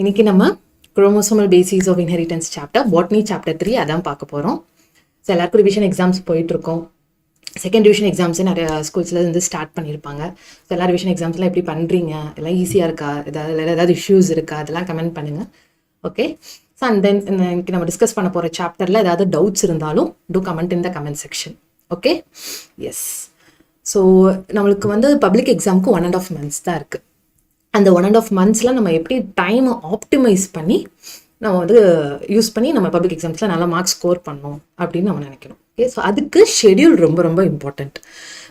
இன்னைக்கு நம்ம Chromosomal basis of inheritance chapter Botany chapter 3 அதான் பார்க்க போறோம். ஸோ எல்லாருக்கும் ரிவிஷன் எக்ஸாம்ஸ் போயிட்டு இருக்கோம். செகண்ட் டிவிஷன் எக்ஸாம்ஸே நிறைய ஸ்கூல்ஸ்ல இருந்து ஸ்டார்ட் பண்ணியிருப்பாங்க. ஸோ எல்லா ரிவிஷன் எக்ஸாம்ஸ்லாம் எப்படி பண்றீங்க, எல்லாம் ஈஸியாக இருக்கா, ஏதாவது இஷ்யூஸ் இருக்கா, அதெல்லாம் கமெண்ட் பண்ணுங்க. ஓகே, ஸோ அண்ட் தென் இன்னைக்கு நம்ம டிஸ்கஸ் பண்ண போகிற சாப்டரில் ஏதாவது டவுட்ஸ் இருந்தாலும் do comment in the comment section. Okay, yes. So நம்மளுக்கு வந்து பப்ளிக் எக்ஸாமுக்கு 1.5 months தான் இருக்குது. அந்த 1.5 monthsல நம்ம எப்படி டைமை ஆப்டிமைஸ் பண்ணி நம்ம வந்து யூஸ் பண்ணி நம்ம பப்ளிக் எக்ஸாம்ஸில் நல்லா மார்க்ஸ் ஸ்கோர் பண்ணணும் அப்படின்னு நம்ம நினைக்கணும். ஓகே, ஸோ அதுக்கு ஷெடியூல் ரொம்ப ரொம்ப இம்பார்ட்டண்ட்.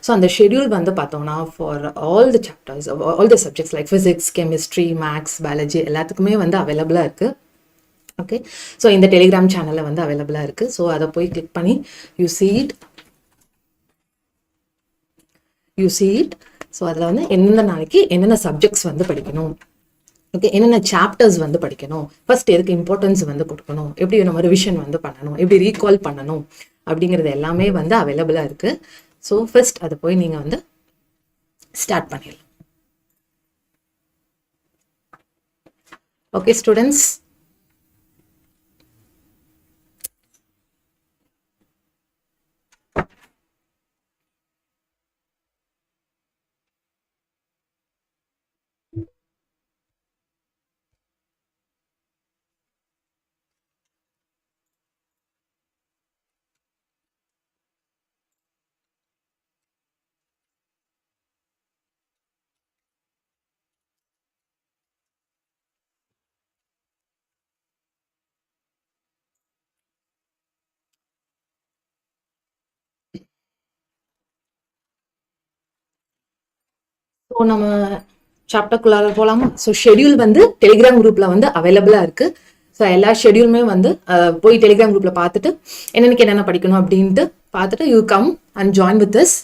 ஸோ அந்த ஷெடியூல் வந்து பார்த்தோம்னா for all the chapters, all the subjects like physics, chemistry, maths, biology எல்லாத்துக்குமே வந்து அவைலபிளாக இருக்குது. ஓகே, ஸோ இந்த டெலிகிராம் சேனலில் வந்து அவைலபிளாக இருக்குது. ஸோ அதை போய் கிளிக் பண்ணி யூ see it. ஸோ அதில் வந்து எந்தெந்த நாளைக்கு என்னென்ன சப்ஜெக்ட்ஸ் வந்து படிக்கணும், ஓகே, என்னென்ன சாப்டர்ஸ் வந்து படிக்கணும், ஃபர்ஸ்ட் எதுக்கு இம்பார்ட்டன்ஸ் வந்து கொடுக்கணும், எப்படி நம்ம ரிவிஷன் வந்து பண்ணணும், எப்படி ரீகால் பண்ணணும் அப்படிங்கிறது எல்லாமே வந்து அவைலபிளாக இருக்குது. ஸோ ஃபர்ஸ்ட் அதை போய் நீங்கள் வந்து ஸ்டார்ட் பண்ணிடலாம். ஓகே ஸ்டூடெண்ட்ஸ், ஸோ நம்ம சாப்டர்க்குள்ளார போகலாமா? ஸோ ஷெடியூல் வந்து டெலிகிராம் குரூப்பில் வந்து அவைலபிளாக இருக்குது. ஸோ எல்லா ஷெடியூலுமே வந்து போய் டெலிகிராம் குரூப்பில் பார்த்துட்டு என்னென்ன படிக்கணும் அப்படின்ட்டு பார்த்துட்டு you come and join with as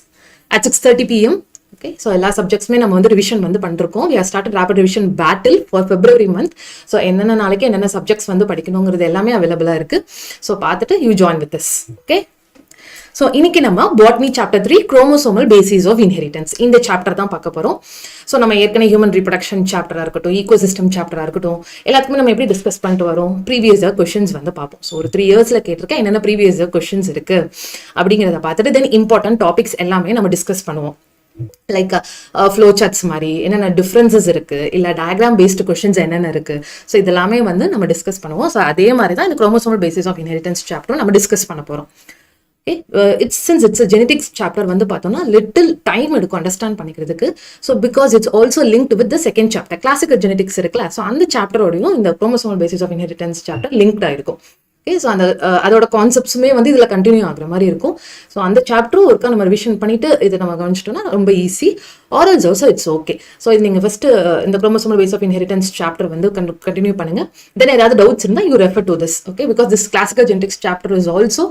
at 6:30 PM. Okay, so எல்லா சப்ஜெக்ட்ஸுமே நம்ம வந்து ரிவிஷன் வந்து பண்ணிருக்கோம். we have started rapid revision battle for February month. So என்னென்ன நாளைக்கு என்னென்ன சப்ஜெக்ட்ஸ் வந்து படிக்கணுங்கிறது எல்லாமே அவைலபிளாக இருக்குது. ஸோ பார்த்துட்டு you join with us. Okay, so இன்னைக்கு நம்ம botany chapter 3 chromosomal basis of inheritance இந்த சாப்டர் தான் பார்க்க போகிறோம். ஸோ நம்ம ஏற்கனவே ஹியூமன் ரீப்ரொடக்ஷன் சாப்டராக இருக்கட்டும், ஈகோசிஸ்டம் சாப்டராக இருக்கட்டும், எல்லாத்துக்குமே நம்ம எப்படி டிஸ்கஸ் பண்ணிட்டு வரோம், ப்ரீவியஸ் இயர் கொஸ்டின்ஸ் வந்து பார்ப்போம். ஸோ ஒரு 3 yearsல கேட்டிருக்கேன் என்னென்ன ப்ரீவியஸ் இயர் கொஸ்டின்ஸ் இருக்கு அப்படிங்கிறத பார்த்துட்டு தென் இம்பார்ட்டன்ட் டாபிக்ஸ் எல்லாமே நம்ம டிஸ்கஸ் பண்ணுவோம். லைக் ஃப்ளோ சார்ட்ஸ் மாதிரி என்னென்ன டிஃப்ரென்சஸ் இருக்கு, இல்லை டயக்ராம் பேஸ்டு கொஸ்டின்ஸ் என்னென்ன இருக்கு, ஸோ இதெல்லாமே வந்து நம்ம டிஸ்கஸ் பண்ணுவோம். ஸோ அதே மாதிரி தான் இந்த குரோமோசோமல் பேசிஸ் ஆஃப் இன்ஹெரிட்டன்ஸ் சாப்டரும் நம்ம டிஸ்கஸ் பண்ண போகிறோம். Okay, since it's a genetics chapter வந்து பார்த்தோம்னா little time எடுக்கும் அண்டர்ஸ்டாண்ட் பண்ணிக்கிறதுக்கு. So because it's also linked with the second chapter classical genetics இருக்குல்ல, ஸோ அந்த சாப்டரோடையும் இந்த chromosomal basis of inheritance chapter linked ஆயிருக்கும். ஓகே, ஸோ அந்த அதோட கான்செப்ட்ஸுமே வந்து இதில் கண்டினியூ ஆகுற மாதிரி இருக்கும். ஸோ அந்த சாப்டரும் ஒருக்கா நம்ம ரிவிஷன் பண்ணிட்டு இதை நம்ம கவனிச்சிட்டோம்னா ரொம்ப easy. Orals also it's okay. So இது நீங்கள் ஃபர்ஸ்ட் இந்த chromosomal base of inheritance chapter வந்து கண்டினியூ பண்ணுங்க. தென் ஏதாவது டவுட்ஸ் இருந்தால் you refer to this. Okay, because this classical genetics chapter is also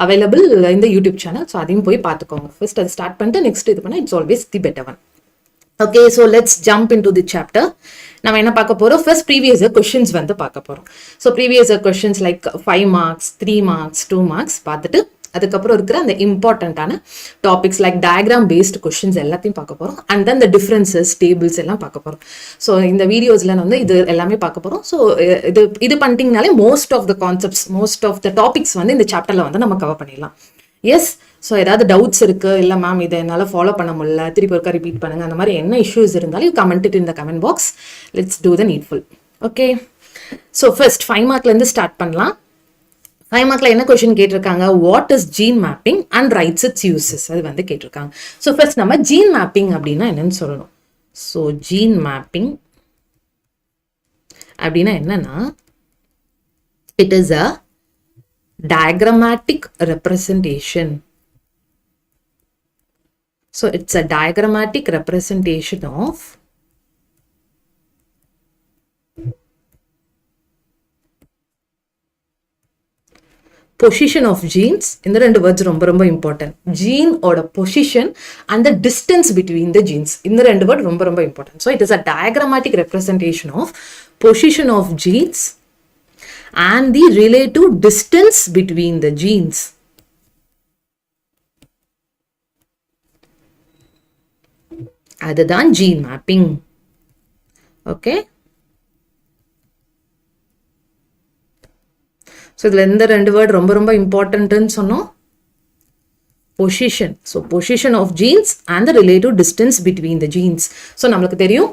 available இந்த யூடியூப் சேனல். ஸோ அதையும் போய் பார்த்துக்கோங்க. ஃபர்ஸ்ட் அதை ஸ்டார்ட் பண்ணிட்டு நெக்ஸ்ட் இது பண்ணால் it's always the better one. Okay, so let's jump in to the chapter. நம்ம என்ன பார்க்க போகிறோம், ஃபர்ஸ்ட் ப்ரீவியஸ் இயர் கொஸ்டின்ஸ் வந்து பார்க்க போகிறோம். So previous year questions like 5 marks, 3 marks, 2 marks பார்த்துட்டு அதுக்கப்புறம் இருக்கிற அந்த இம்பார்ட்டண்ட்டான topics like diagram based questions எல்லாத்தையும் பார்க்க போகிறோம். அண்ட் தென் இந்த டிஃப்ரென்சஸ் டேபிள்ஸ் எல்லாம் பார்க்க போகிறோம். ஸோ இந்த வீடியோஸில் வந்து இது எல்லாமே பார்க்க போகிறோம். ஸோ இது பண்ணிட்டீங்கனாலே most of the concepts, most of the topics வந்து இந்த சாப்டரில் வந்து நம்ம கவர் பண்ணிடலாம். எஸ், ஸோ ஏதாவது டவுட்ஸ் இருக்குது, இல்லை மேம் இதை என்னால் ஃபாலோ பண்ண முடியல, திருப்பி ஒருக்கா ரிப்பீட் பண்ணுங்கள், அந்த மாதிரி என்ன இஷ்யூஸ் இருந்தாலும் you comment it in the comment box. Let's do the needful. Okay, so first 5 markலேருந்து ஸ்டார்ட் பண்ணலாம். 5 markல என்ன கொஸ்டின் கேட்டிருக்காங்க, what is gene mapping and rights its uses, அது வந்து கேட்டிருக்காங்க. ஸோ ஃபர்ஸ்ட் நம்ம ஜீன் மேப்பிங் அப்படின்னா என்னன்னு சொல்லணும். ஸோ ஜீன் மேப்பிங் அப்படின்னா என்னன்னா, it is a diagrammatic representation. So it's a diagrammatic representation of position of genes. இந்த ரெண்டு வேர்ட்ஸ் ரொம்ப ரொம்ப இம்பார்ட்டன்ட். ஜீன் ஓட position and the distance between the jeans, இந்த ரெண்டு வேர்ட் ரொம்ப ரொம்ப important. So it is a diagrammatic representation of position of genes and the relative distance between the genes. அதுதான் ஜீன் மேப்பிங். ஓகே, இதில் எந்த 2 word ரொம்ப ரொம்ப இம்பார்ட்டன்ட்னு சொன்னோம்? Position. So position of genes and the relative distance between the genes. So நம்மளுக்கு தெரியும்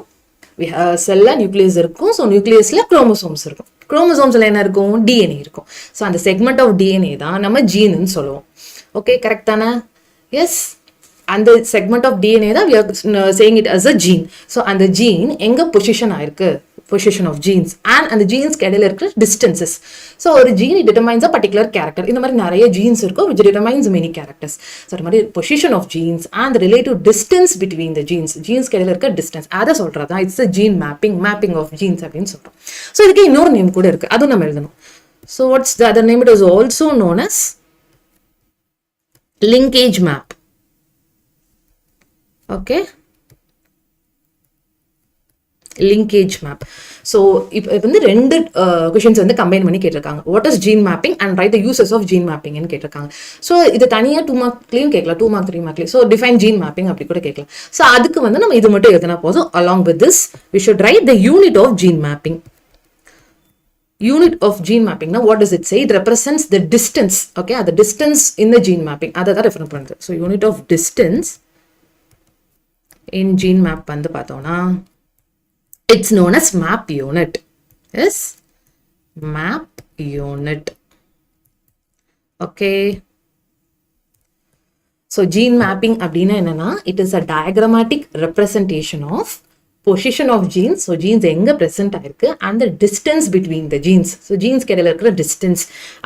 செல்ல நியூக்ளியஸ் இருக்கும். ஸோ நியூக்ளியஸில் குரோமோசோம்ஸ் இருக்கும். குரோமோசோம்ஸில் என்ன இருக்கும்? டிஎன்ஏ இருக்கும். ஸோ அந்த செக்மெண்ட் ஆஃப் டிஎன்ஏ தான் நம்ம ஜீன்னு சொல்லுவோம். ஓகே, கரெக்ட் தானே? எஸ், அந்த செக்மெண்ட் ஆஃப் டிஎன்ஏ தான் we are saying it as a gene. So அந்த ஜீன் எங்கே பொசிஷன் ஆயிருக்கு? பொசிஷன் ஆஃப் ஜீன்ஸ் அண்ட் அந்த ஜீன்ஸ்க்கு இடையில இருக்கிற டிஸ்டன்சஸ். ஸோ ஒரு gene it determines a particular character. இந்த மாதிரி நிறைய ஜீன்ஸ் இருக்கும் which determines many characters. So அது மாதிரி position of genes and relative distance between the genes, ஜீன்ஸ்க்கு இடையில இருக்க டிஸ்டன்ஸ், அதை சொல்றது தான் it's gene mapping of genes அப்படின்னு சொல்றோம். ஸோ இதுக்கு இன்னொரு நேம் கூட இருக்கு, அதுவும் நம்ம எழுதணும். So what's the other name? It is also known as linkage map. Okay, linkage map. So இப்போ வந்து 2 கொஷின்ஸ் வந்து கம்பைன் பண்ணி கேட்டிருக்காங்க. What is gene mapping and write the uses of gene மேப்பிங்னு கேட்டிருக்காங்க. ஸோ இது தனியாக 2 மார்க்லையும் கேட்கலாம், 2 மார்க் 3 மார்க்லையும். ஸோ டிஃபைன் ஜீன் மேப்பிங் அப்படி கூட கேட்கலாம். ஸோ அதுக்கு வந்து நம்ம இது மட்டும் எழுதினா போதும். Along with this we should write the unit of gene mapping. Unit of gene mapping, now what does it say? It represents the distance. Okay, the distance in the gene mapping, adha da refer பண்ணுது. So unit of distance in gene map வந்து பார்த்தோம்னா it's known as map unit. Yes, map unit. Okay, so gene mapping அப்படினா என்னன்னா it is a diagrammatic representation of position of genes. So genes எங்க present ஆயிருக்கு and the distance between the genes. So genes இடையில இருக்கிற distance,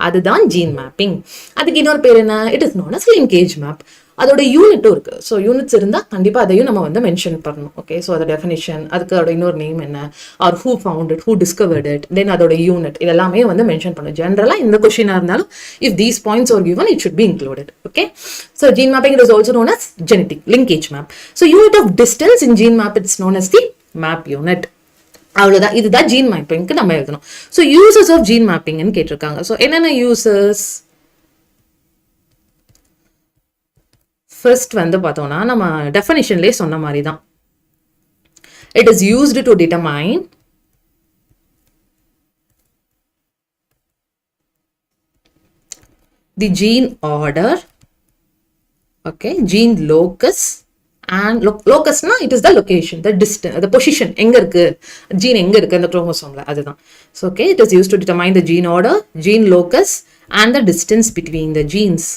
அதுதான் gene mapping. அதுக்கு இன்னொரு பேர் என்ன? It is known as linkage map. அதோட யூனிட்டும் இருக்கு. ஸோ யூனிட்ஸ் இருந்தால் கண்டிப்பாக அதையும் நம்ம வந்து மென்ஷன் பண்ணணும். ஓகே, ஸோ அதோட டெஃபினேஷன், அதுக்கு அதோட இன்னொரு நேம் என்ன, or who found it, who discovered it, then அதோட யூனிட், இதெல்லாமே வந்து மென்ஷன் பண்ணும். ஜென்ரலாக இந்த கொஸ்டினாக இருந்தாலும் if these points are given it should be included. Okay, so gene mapping is also known as genetic linkage map. So unit of distance in gene map it's known as the map unit. அவ்வளோதான், இதுதான் gene மேப்பிங்க்கு நம்ம எழுதணும். So uses of gene மேப்பிங்னு கேட்டிருக்காங்க. So என்னென்ன uses? First வந்து பார்த்தோம்னா நம்ம டெஃபினிஷன்லேயே சொன்ன மாதிரி தான். It is used to determine the gene order, okay, gene locus and லோக்கஸ்னா it is the location, the distance, the position, எங்க இருக்கு ஜீன், எங்க இருக்கு அந்த குரோமோசோம்ல, அதுதான். So okay, it is use to determine the gene order, gene locus and the distance between the genes.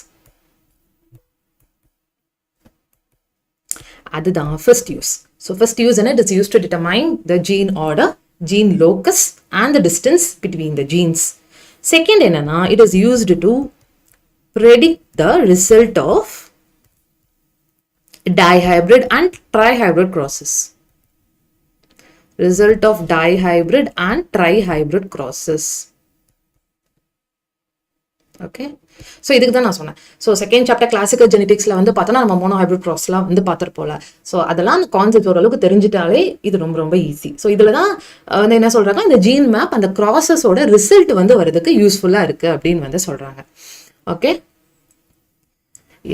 அதுதான் first use. So first use என்ன? It is use to determine the gene order, gene locus and the distance between the genes. Second என்னன்னா, it is used to predict the result of dihybrid and trihybrid crosses. Result of dihybrid and trihybrid crosses. Okay, so இதுக்கு தான் நான் சொன்னேன். So second chapter classical ஜெனடிக்ஸில் வந்து பார்த்தோன்னா நம்ம monohybrid க்ராஸ்லாம் வந்து பார்த்துருப்போம்ல. So அதெல்லாம் அந்த கான்செப்ட் ஓரளவுக்கு தெரிஞ்சிட்டாலே இது ரொம்ப ரொம்ப ஈஸி. ஸோ இதில் தான் வந்து என்ன சொல்கிறாங்க, இந்த ஜீன் மேப் அந்த க்ராசஸோட ரிசல்ட் வந்து வரதுக்கு யூஸ்ஃபுல்லாக இருக்குது அப்படின்னு வந்து சொல்கிறாங்க. Okay,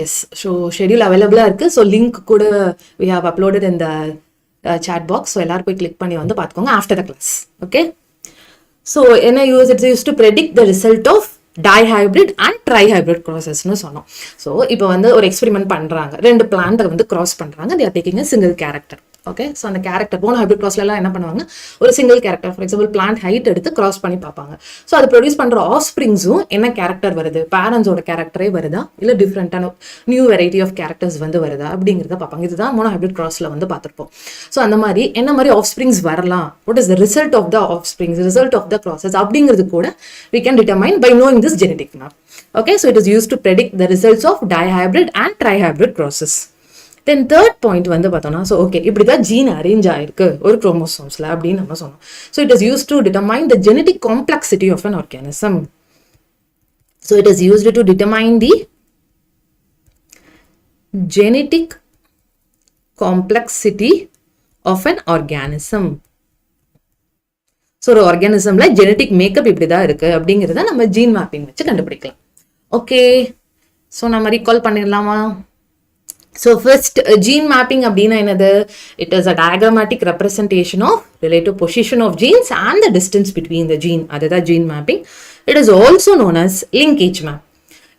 yes. ஸோ ஷெடியூல் அவைலபிளாக இருக்குது. ஸோ லிங்க் கூட வி ஹவ் அப்லோடட் இந்த சாட் பாக்ஸ். ஸோ எல்லாரும் போய் கிளிக் பண்ணி வந்து பார்த்துக்கோங்க after the class. Okay, so என்ன use? It's use to predict the result of dihybrid and trihybrid க்ராசஸ்னு சொன்னோம். ஸோ இப்போ வந்து ஒரு எக்ஸ்பெரிமெண்ட் பண்ணுறாங்க, 2 பிளான்ட்டை வந்து கிராஸ் பண்ணுறாங்க. They are taking a single character. Okay, so அந்த கேரக்டர் போன ஹைப்ரிட் கிராஸ்லாம் என்ன பண்ணுவாங்க, ஒரு single character for example plant height எடுத்து கிராஸ் பண்ணி பார்ப்பாங்க. ஸோ அது ப்ரொடியூஸ் பண்ணுற ஆஃப்ஸ்ப்ரிங்ஸும் என்ன கேரக்டர் வருது, பேரண்ட்ஸோட கேரக்டரே வருதா இல்லை டிஃப்ரெண்ட்டான நியூ வெரைட்டி ஆஃப் கேரக்டர்ஸ் வந்து வருதா அப்படிங்கிறத பார்ப்பாங்க. இதுதான் மோனோ ஹைப்ரிட் கிராஸில் வந்து பார்த்துருப்போம். ஸோ அந்த மாதிரி என்ன மாதிரி ஆஃப்ஸ்ப்ரிங்ஸ் வரலாம், what is the result of the offsprings, result of the crosses அப்படிங்கிறது கூட we can determine by knowing this genetic map. Okay, so it is used to predict the results of dihybrid and trihybrid crosses. Then third point வந்து பார்த்தோம்னா, so okay இப்படி தான் gene arrange ஆயிருக்கு ஒரு குரோமோசோம்ஸில் அப்படின்னு நம்ம சொன்னோம். So it is use to determine the genetic complexity of an organism. So it is used to determine the genetic complexity of an organism. So ஒரு ஆர்கானிசம்ல ஜெனடிக் மேக்கப் இப்படி தான் இருக்கு அப்படிங்கிறத நம்ம ஜீன் மேப்பிங் வச்சு கண்டுபிடிக்கலாம். ஓகே, ஸோ நம்ம ரீகால் பண்ணிடலாமா? ஸோ ஃபர்ஸ்ட் ஜீன் மேப்பிங் அப்படின்னா என்னது? It is a diagrammatic representation of relative position of genes and the distance between the gene. அதுதான் gene mapping. It is also known as linkage map.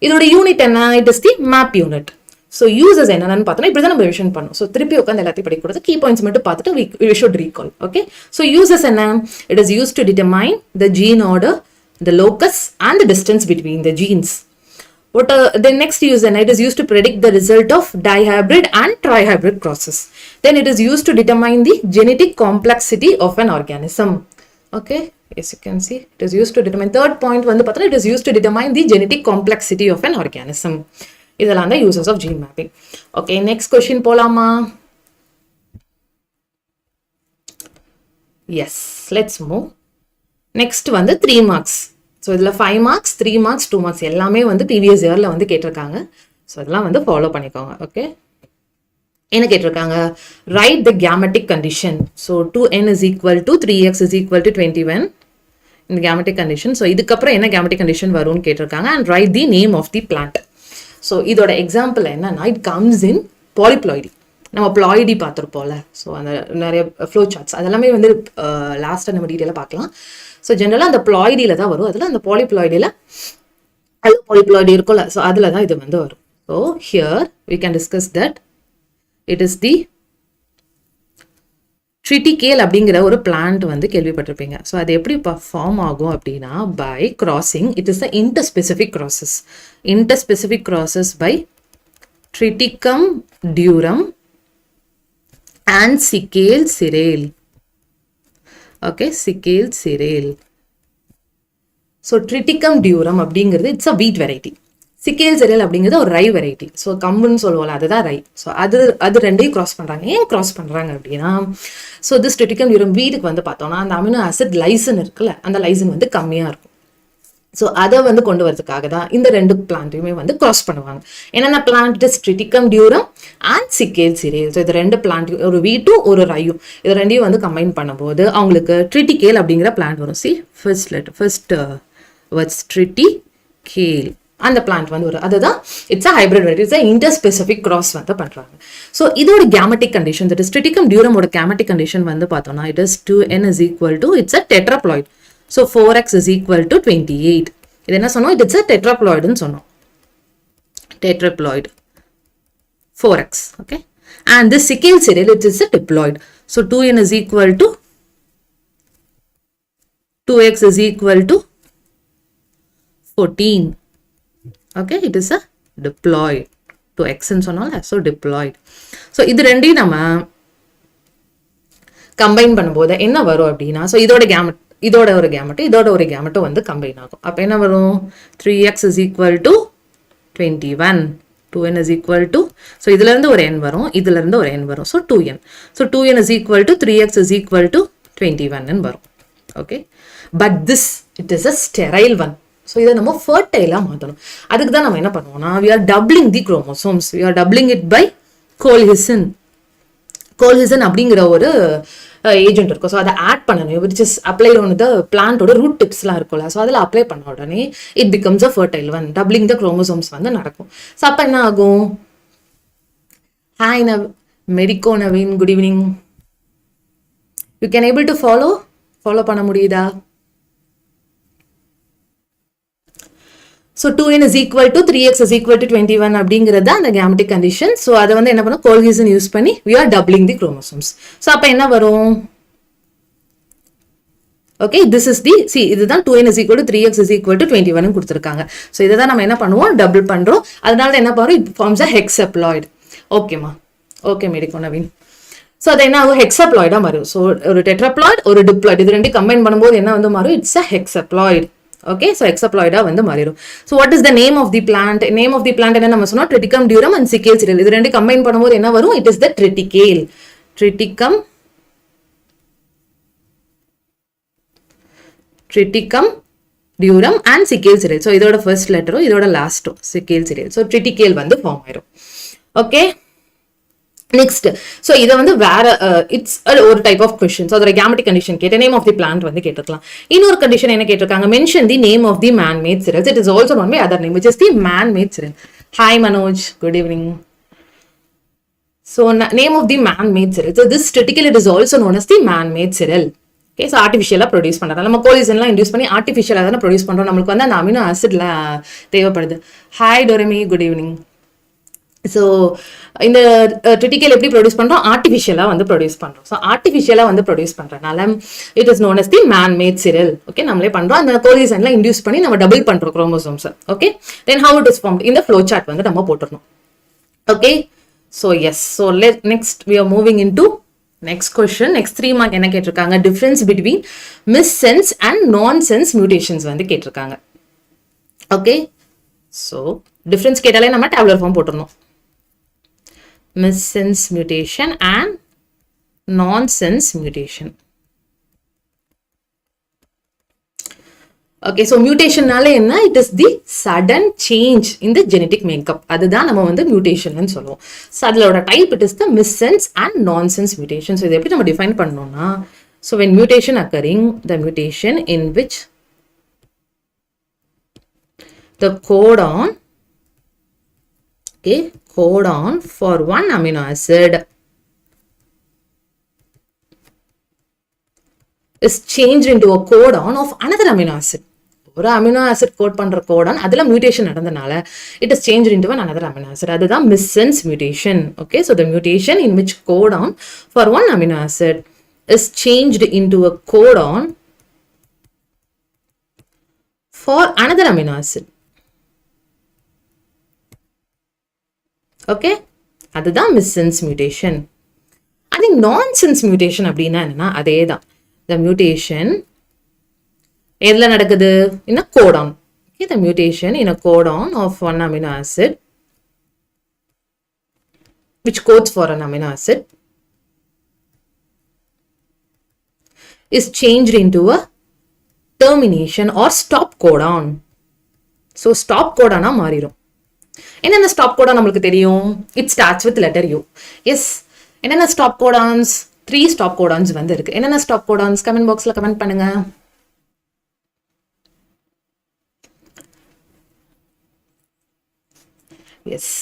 இதோட unit என்ன? It is the map unit. So uses என்னன்னு பார்த்தோன்னா இப்படி தான் நம்ம revision பண்ணோம். So திருப்பி உட்காந்து எல்லாத்தையும் படிக்கிறது கீ பாயிண்ட்ஸ் மட்டும் பார்த்துட்டு we should recall. Okay, so uses என்ன? It is use to determine the gene order, the locus and the distance between the genes. What the next use, and it is used to predict the result of dihybrid and trihybrid crosses. Then it is used to determine the genetic complexity of an organism. Okay, yes, you can see it is used to determine. Third point வந்து பார்த்தா, it is used to determine the genetic complexity of an organism. இதெல்லாம் தான் uses of gene mapping. Okay, next question போலாமா? Yes, let's move. Next வந்து 3 marks. So இதில் 5 marks, 3 marks, 2 marks எல்லாமே வந்து previous இயரில் வந்து கேட்டிருக்காங்க. ஸோ அதெல்லாம் வந்து ஃபாலோ பண்ணிக்கோங்க. ஓகே, என்ன கேட்டிருக்காங்க? Right the gametic condition. So 2n is equal to 3x is equal to 21 இந்த கேமெட்டிக் கண்டிஷன். ஸோ இதுக்கப்புறம் என்ன கேமெட்டிக் கண்டிஷன் வரும்னு கேட்டிருக்காங்க. And write the name of the plant. So இதோட எக்ஸாம்பிள் என்னன்னா, இட் கம்ஸ் இன் பாலிப்ளாய்டி. நம்ம ploidy பார்த்துருப்போம்ல, so அந்த நிறைய ஃப்ளோ சார்ட்ஸ் அதெல்லாமே வந்து லாஸ்ட்டாக நம்ம டீட்டெயிலாக பார்க்கலாம். ஸோ ஜென்ரலாக அந்த ப்ளாய்டியில் தான் வரும். அதில் அந்த பாலிப்ளாய்டியில் பாலிப்ளாய்டி இருக்கும்ல, ஸோ அதில் தான் இது வந்து வரும். So here we can discuss that it is the triticale அப்படிங்கிற ஒரு பிளான்ட் வந்து கேள்விப்பட்டிருப்பீங்க. ஸோ அது எப்படி ஃபார்ம் ஆகும் அப்படின்னா, by crossing. It is the interspecific crosses. Interspecific crosses by Triticum durum and Secale cereale. Okay, Secale cereale. So Triticum durum அப்படிங்கிறது it's a wheat variety. சிக்கேல் Cyril அப்படிங்கிறது ஒரு ரை வெரைட்டி. ஸோ கம்புன்னு சொல்லுவோம்ல, அதுதான் ரை. ஸோ அது ரெண்டையும் கிராஸ் பண்ணுறாங்க. ஏன் கிராஸ் பண்ணுறாங்க அப்படின்னா, ஸோ திஸ் ட்ரிட்டிகம் டியூரம் வீட்டுக்கு வந்து பார்த்தோம்னா அந்த அமினோ ஆசிட் லைசன் இருக்குல்ல, அந்த லைசன் வந்து கம்மியாக இருக்கும். ஸோ அதை வந்து கொண்டு வரதுக்காக தான் இந்த ரெண்டு பிளான்ட்டையுமே வந்து கிராஸ் பண்ணுவாங்க. என்னென்ன plant? Is Triticum durum and Secale cereale. So இது ரெண்டு பிளான்ட், ஒரு வீட்டும் ஒரு ரையும், இது ரெண்டையும் வந்து கம்பைன் பண்ணும்போது அவங்களுக்கு ட்ரிட்டிகேல் அப்படிங்கிற பிளான்ட் வரும். சி ஃபர்ஸ்ட் வேர்ட்ஸ் ட்ரிட்டிகேல் அந்த பிளான்ட் வந்து வரும். அதுதான் it's a hybrid variety. It's a interspecific cross வந்து பண்றாங்க. ஸோ இதோட gametic condition, that is Triticum டியூரமோட கேமெட்டிக் கண்டிஷன் வந்து பார்த்தோம்னா, it is 2n is equal to, it's a tetraploid. So 4x is equal to 28. இது என்ன சொன்னோம்? இட்ஸ் அ டெட்ராப்ளாய்டுன்னு சொன்னோம். Tetraploid 4x. Okay, and this Secale cereale it is a diploid. So 2n is equal to 2x is equal to 14. Okay, it is a diploid. 2x ன்னு சொன்னோம்ல, so diploid. So இது ரெண்டையும் நம்ம combine பண்ணும்போது என்ன வரும் அப்படின்னா, ஸோ இதோட கேமெட், இதோட ஒரு கேமெட்டும் வந்து கம்பைன் ஆகும். அப்போ என்ன வரும்? 3x is equal to 21. 2n is equal to, so இதுல இருந்து ஒரு n வரும், இதுல இருந்து ஒரு n வரும். So 2n. So 2n is equal to 3x is equal to 21 வரும். Okay, but this it is a sterile one. So இதை நம்ம ஃபர்டைலாக மாற்றணும். அதுக்கு தான் நம்ம என்ன பண்ணுவோம்னா, we are doubling the chromosomes. We are doubling it by கோல்ஹிசின். கோல்ஹிசின் அப்படிங்கிற ஒரு ஏஜென்ட் இருக்கும். ஸோ அதை ஆட் பண்ணணும், which is applied on the பிளான்ட்டோட ரூட் டிப்ஸ்லாம் இருக்கும்ல. ஸோ அதில் அப்ளை பண்ண உடனே it becomes a fertile one. Doubling the chromosomes வந்து நடக்கும். ஸோ அப்போ என்ன ஆகும்? ஹாய் மெரிகோ Naveen, good evening. You can able to follow பண்ண முடியுதா? So 2n is equal to 3x is equal to 21 அப்படிங்கிறது அந்த கேமெட்டிக் கண்டிஷன். ஸோ அதை வந்து என்ன பண்ணோம்? கோல்ஹிசின் யூஸ் பண்ணி we are doubling the chromosomes. So அப்போ என்ன வரும்? ஓகே, திஸ் இஸ் தி இதுதான் 2n is equal to 3x is equal to 21 கொடுத்துருக்காங்க. ஸோ இதை தான் நம்ம என்ன பண்ணுவோம்? டபுள் பண்ணுறோம். அதனால என்ன பண்ணுறோம்? It forms a hexaploid. ஓகேம்மா, ஓகே மெடிக்கோ நவீன். ஸோ அது என்ன ஆகும்? ஹெக்ஸப்ளாய்டாக மாறும். ஸோ ஒரு டெட்ராப்ளாய்டு, ஒரு டிப்ளாய்டு, இது ரெண்டு கம்பைன் பண்ணும்போது என்ன வந்து மாறும்? It's a hexaploid. Okay, so ஹெக்ஸப்ளாய்டா வந்து மாறிடும். So what is the name of the plant? Name of the plant என்ன நம்ம சொன்னோம்? Triticum durum and Secale cereale. இது ரெண்டு கம்பைன் பண்ணும்போது என்ன வரும்? It is the triticale. Triticum durum and Secale cereale. So இதோட ஃபர்ஸ்ட் லெட்டரும் இதோட லாஸ்ட்டும் சிக்கேல் சிரேல். ஸோ ட்ரிட்டிகேல் வந்து ஃபார்ம் ஆயிடும். Okay, next. ஸோ இதை வந்து வேற இட்ஸ் ஒரு டைப் ஆஃப் கொஸ்டின். ஸோ அதோட கேமெட்டிக் கண்டிஷன் கேட்ட நேம் ஆஃப் தி பிளான்ட் வந்து கேட்டிருக்கலாம். இன்னொரு கண்டிஷன் என்ன கேட்டிருக்காங்க? Mention the name of the man made cereals. It is also known by other name, which is the man made cereal. Hi Manoj, good evening. So name of the man made cereal. So this triticale it is also known as the man made cereal. Okay, so ஆர்டிஃபிஷியலாக produce பண்ணுறோம். நம்ம கோலிசன்லாம் induce பண்ணி ஆர்டிஃபிஷியலாக தானே produce பண்ணுறோம். நம்மளுக்கு வந்து அந்த அமினோ ஆசிட்ல தேவைப்படுது. Hi Doremi, good evening. So இந்த ட்ரிட்டிக்கல் எப்படி ப்ரொடியூஸ் பண்ணுறோம்? ஆர்டிஃபிஷியலாக வந்து ப்ரொடியூஸ் பண்ணுறோம். ஸோ ஆர்டிஃபிஷியலாக வந்து ப்ரொடியூஸ் பண்ணுறதுனால it is known as the man made cereal. Okay, நம்மளே பண்ணுறோம். அந்த கோலிசன்லாம் இன்டியூஸ் பண்ணி நம்ம டபுள் பண்ணுறோம் chromosomes. Okay, then how it is formed இந்த ஃப்ளோ சார்ட் வந்து நம்ம போட்டுடணும். Okay, so yes, so next we are moving in to next question. Next 3 mark என்ன கேட்டிருக்காங்க? Difference between missense and nonsense mutations வந்து கேட்டிருக்காங்க. Okay, so difference கேட்டாலே நம்ம tabular form போட்டுருணும். Miss sense mutation and நான் sense mutation. Okay, so மியூட்டேஷன்னால என்ன? It is the sudden change in the genetic makeup. அதுதான் நம்ம வந்து மியூட்டேஷன் சொல்லுவோம். ஸோ அதோட type it is the miss sense and நான் சென்ஸ் மியூட்டேஷன். ஸோ இது எப்படி நம்ம டிஃபைன் பண்ணோம்னா, so when mutation occurring, the mutation in which the codon, okay, codon for one amino acid is changed into a codon of another amino acid. ஒரு amino acid code பண்ற codon அதுல mutation நடந்தனால it is change into another amino acid. அதுதான் missense mutation. Okay, so the mutation in which codon for one amino acid is changed into a codon for another amino acid. Okay, அதுதான் missense mutation. அது nonsense mutation அப்படின்னா என்னன்னா அதே தான். the mutation எதுல நடக்குது? in a codon. Okay, the mutation in a codon of one amino acid which codes for an amino acid is changed into a termination or stop codon. So stop codon மாறிடும். என்னென்ன stop codon நம்மளுக்கு தெரியும்? It starts with letter U. Yes, என்னென்ன stop codons? 3 stop codons வந்து இருக்கு. என்னென்ன stop codons? Comment பாக்ஸ்ல comment பண்ணுங்க. எஸ்,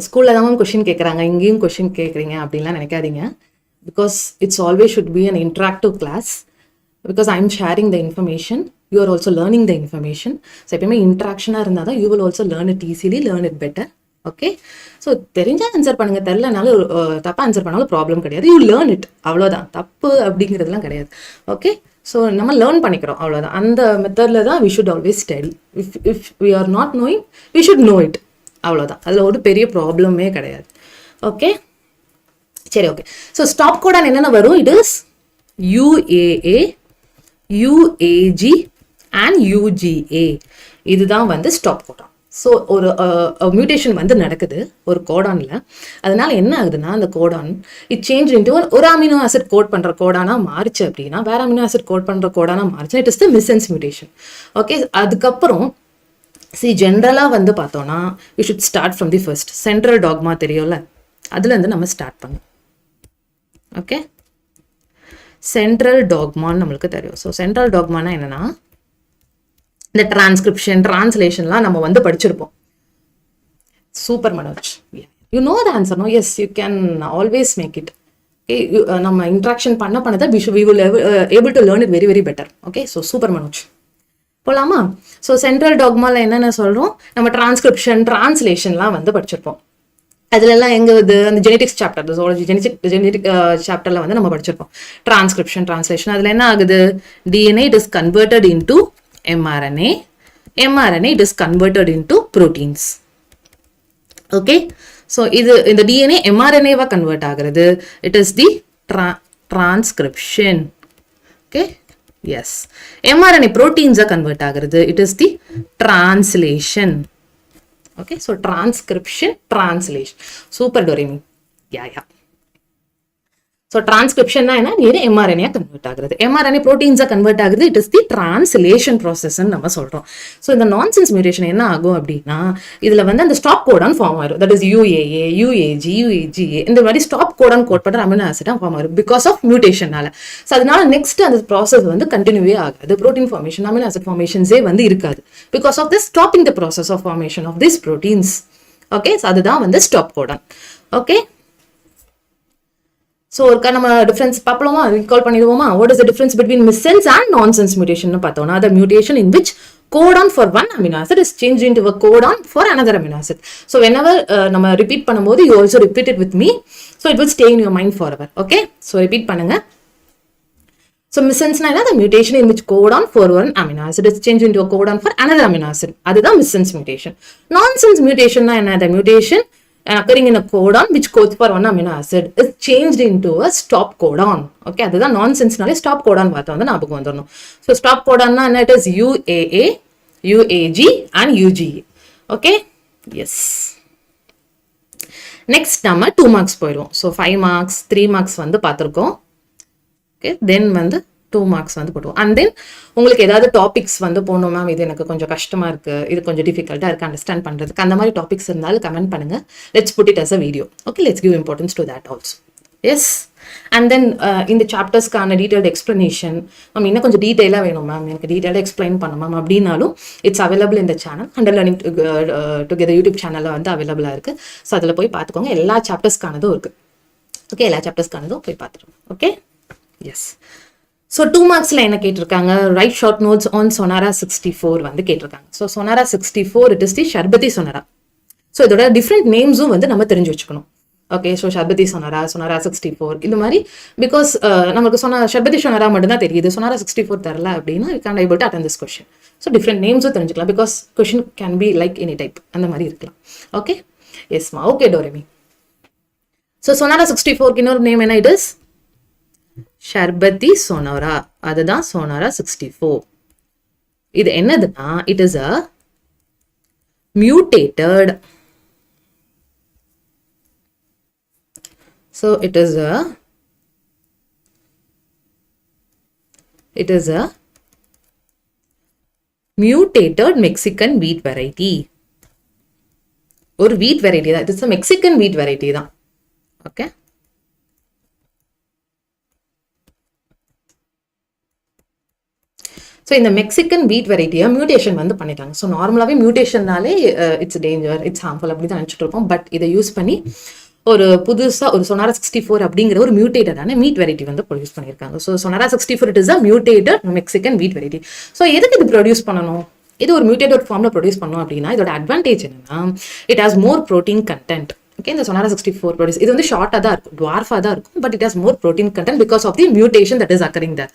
ஸ்கூல்ல தான் கொஸ்டின் கேட்குறாங்க, இங்கேயும் கொஸ்டின் கேட்குறீங்க அப்படின்லாம் நினைக்காதீங்க. Because it's always should be an interactive class. Because I'm sharing the information, you are also learning the information. So எப்பயுமே இன்ட்ராக்ஷனாக இருந்தால் தான் you will also learn it easily, learn it better. Okay, so தெரிஞ்சால் answer பண்ணுங்க, தெரிலனாலும் தப்பாக answer பண்ணாலும் problem கிடையாது. You learn it, அவ்வளோதான். தப்பு அப்படிங்கிறதுலாம் கிடையாது. ஓகே, ஸோ நம்ம லேர்ன் பண்ணிக்கிறோம், அவ்வளோதான். அந்த மெத்தடில் தான் we should always study. If we are not knowing we should know it, அவ்வளோதான். அதில் ஒரு பெரிய ப்ராப்ளமே கிடையாது. ஓகே, சரி, ஓகே. ஸோ ஸ்டாப் கோடான் என்னென்ன வரும்? It is UAA, UAG and UGA. இதுதான் வந்து ஸ்டாப் கோடான். ஸோ ஒரு மியூட்டேஷன் வந்து நடக்குது ஒரு கோடான்ல. அதனால என்ன ஆகுதுன்னா அந்த கோடான் இட் சேஞ்ச் இன்டு ஒரு அமினோ ஆசிட் கோட் பண்ற கோடானா மாறிச்சு அப்படின்னா வேற அமினோ ஆசிட் கோட் பண்ற கோடானா மாறிச்சு. It is the missense mutation. Okay, அதுக்கப்புறம் ஜென்ரலா வந்து பார்த்தோம்னா we should start from the first. Central dogma தெரியும்ல, அதுல இருந்து நம்ம ஸ்டார்ட் பண்ணோம். ஓகே, சென்ட்ரல் டாக்மான்னு நம்மளுக்கு தெரியும். ஸோ சென்ட்ரல் டாக்மானா என்னன்னா இந்த டிரான்ஸ்கிரிப்ஷன் டிரான்ஸ்லேஷன்லாம் நம்ம வந்து படிச்சிருப்போம். Super Manoj, you know the answer. No, yes, you can always make it. Okay, நம்ம இன்ட்ராக்ஷன் பண்ணதை we will able to learn it very very better. Okay, so super Manoj, போலாமா? ஸோ சென்ட்ரல் டாக்மாவில் என்னென்ன சொல்கிறோம்? நம்ம டிரான்ஸ்கிரிப்ஷன் டிரான்ஸ்லேஷன்லாம் வந்து படிச்சிருப்போம். அதுலலாம் எங்க வருது? அந்த ஜெனடிக்ஸ் சாப்டர், ஜூவாலஜி ஜெனடிக் சாப்டர்ல வந்து நம்ம படிச்சிருப்போம் டிரான்ஸ்கிரிப்ஷன் டிரான்ஸ்லேஷன். அதுல என்ன ஆகுது? DNA it is converted into mRNA, mRNA it is converted into proteins. Okay, so இந்த DNA mRNA-வா கன்வெர்ட் ஆகுறது it is the transcription. Okay, yes, mRNA ப்ரோட்டீன்ஸா கன்வெர்ட் ஆகுறது it is the translation. Okay, so transcription, translation. Super Doremi. Yeah. So transcription na enna mRNA convert ஆகுறது. mRNA proteins convert ஆகுறது. It is the translation process ன்னு நம்ம சொல்றோம். So இந்த nonsense mutation என்ன ஆகும் அப்படின்னா இதுல வந்து அந்த ஸ்டாப் கோடான் ஃபார்ம் ஆயிரும். That is UAA, UAG, UAGA இந்த மாதிரி ஸ்டாப் கோடான் கோட் பண்ற அமினோ ஆசிட் ஃபார்ம் ஆயிரும் because of mutation-னால. So அதனால நெக்ஸ்ட் அந்த ப்ராசஸ் வந்து கண்டினியூவே ஆகாது. புரோட்டீன் ஃபார்மேஷன் அமினோ ஆசிட் ஃபார்மேஷன்ஸே வந்து இருக்காது because of this stopping the process of formation of these proteins. Okay, so அதுதான் வந்து ஸ்டாப் கோடான். Okay. ஸோ ஒருக்கா நம்ம டிஃபரன்ஸ் பார்ப்போமா, ரீகால் பண்ணிடுவோமா? What is the difference between missense and nonsense mutation பார்த்தோம்னா, the mutation in which codon for one amino acid is changed into a codon for another amino acid. So whenever நம்ம repeat பண்ணும்போது you also repeat it with me, so it will stay in your mind forever. Okay, so repeat பண்ணுங்க. So missense na the mutation in which codon for one amino acid is changed into a codon for another amino acid. அதுதான் missense mutation. Nonsense mutation na the mutation occurring in a codon which codes for one amino acid is changed into a stop codon. Okay, அதுதான் nonsense நாலே stop codon பார்த்தா வந்து ஞாபகம் வந்துடணும். So stop codon na it is UAA, UAG and UGA. Okay, yes. Next நம்ம 2 marks போயிடுவோம். So 5 marks, 3 marks வந்து பார்த்திருக்கோம். Okay, then வந்து 2 marks வந்து போடுவோம். And then உங்களுக்கு ஏதாவது டாபிக்ஸ் வந்து போடணும் மேம், இது எனக்கு கொஞ்சம் கஷ்டமா இருக்கு, இது கொஞ்சம் டிஃபிகல்ட்டா இருக்கு அண்டர்ஸ்டாண்ட் பண்றதுக்கு, அந்த மாதிரி டாபிக்ஸ் இருந்தாலும் கமெண்ட் பண்ணுங்க. Let's put it as a video. Okay, let's give importance to that also. Yes, and then இந்த சாப்டர்ஸ்க்கான டீடைல்டு எக்ஸ்பிளனேஷன் மேம், இன்னும் கொஞ்சம் டீட்டெயிலாக வேணும் மேம், எனக்கு டீட்டெயிலாக எக்ஸ்பிளைன் பண்ணணும் மேம் அப்படின்னாலும் இட்ஸ் அவைலபிள் இந்த channel, under learning together YouTube சேனலில் வந்து அவைலபிளாக இருக்குது. ஸோ அதில் போய் பார்த்துக்கோங்க, எல்லா சாப்டர்ஸ்க்கானதும் இருக்குது. ஓகே, எல்லா சாப்டர்ஸ்க்கானதும் போய் பார்த்துருவோம். Okay, yes. ஸோ 2 marksல என்ன கேட்டிருக்காங்க, write short notes on Sonora 64 வந்து கேட்டிருக்காங்க. So Sonora 64 it is the Sharbati Sonora. So இதோட டிஃப்ரெண்ட் நேம்ஸும் வந்து நம்ம தெரிஞ்சு வச்சுக்கணும். ஓகே, ஸோ ஷர்பதி சொனாரா, சொனாரா 64 இது மாதிரி, பிகாஸ் நமக்கு ஷர்பதி சொனாரா மட்டும் தான் தெரியுது, சொனாரா 64 தரல அப்படின்னா you can able to attend this question. So different நேம்ஸும் தெரிஞ்சுக்கலாம், because question can be like any type, அந்த மாதிரி இருக்கலாம். ஓகே, எஸ்மா. Okay Doremi. ஸோ சொனாரா 64க்கு இன்னொரு நேம் என்ன, இட் இஸ் ஷர்பதி சொனாரா. அதுதான் சொனாரா 64. இது என்னதுன்னா it is a mutated, so it is a mutated Mexican wheat variety. ஒரு wheat variety தான், it is a Mexican wheat variety தான். okay, ஸோ இந்த மெக்சிகன் வீட் வெரைட்டியை மியூட்டேஷன் வந்து பண்ணிட்டாங்க. ஸோ நார்மலாகவே மியூட்டேஷன்னாலே இட்ஸ் டேஞ்சர், இட்ஸ் ஹார்ம்ஃபுல் அப்படி தான் நினச்சிட்டு இருப்போம். பட் இதை யூஸ் பண்ணி ஒரு புதுசாக ஒரு சொனாரா 64 அப்படிங்கிற ஒரு மியூட்டேட்டடான மீட் வெரைட்டி வந்து ப்ரொடியூஸ் பண்ணியிருக்காங்க. So Sonora 64 it is a mutated Mexican wheat variety. So எதுக்கு இது ப்ரொடியூஸ் பண்ணணும், இது ஒரு மியூட்டேட்டட் ஃபார்மில் ப்ரொடியூஸ் பண்ணணும் அப்படின்னா இதோட அட்வான்டேஜ் என்னன்னா it has more protein content. Okay, இந்த சொனாரா 64 ப்ரொடியூஸ் இது வந்து ஷார்ட்டாக தான் இருக்கும், டுவார்ஃபாக தான் இருக்கும், but it has more protein content because of the mutation that is occurring that.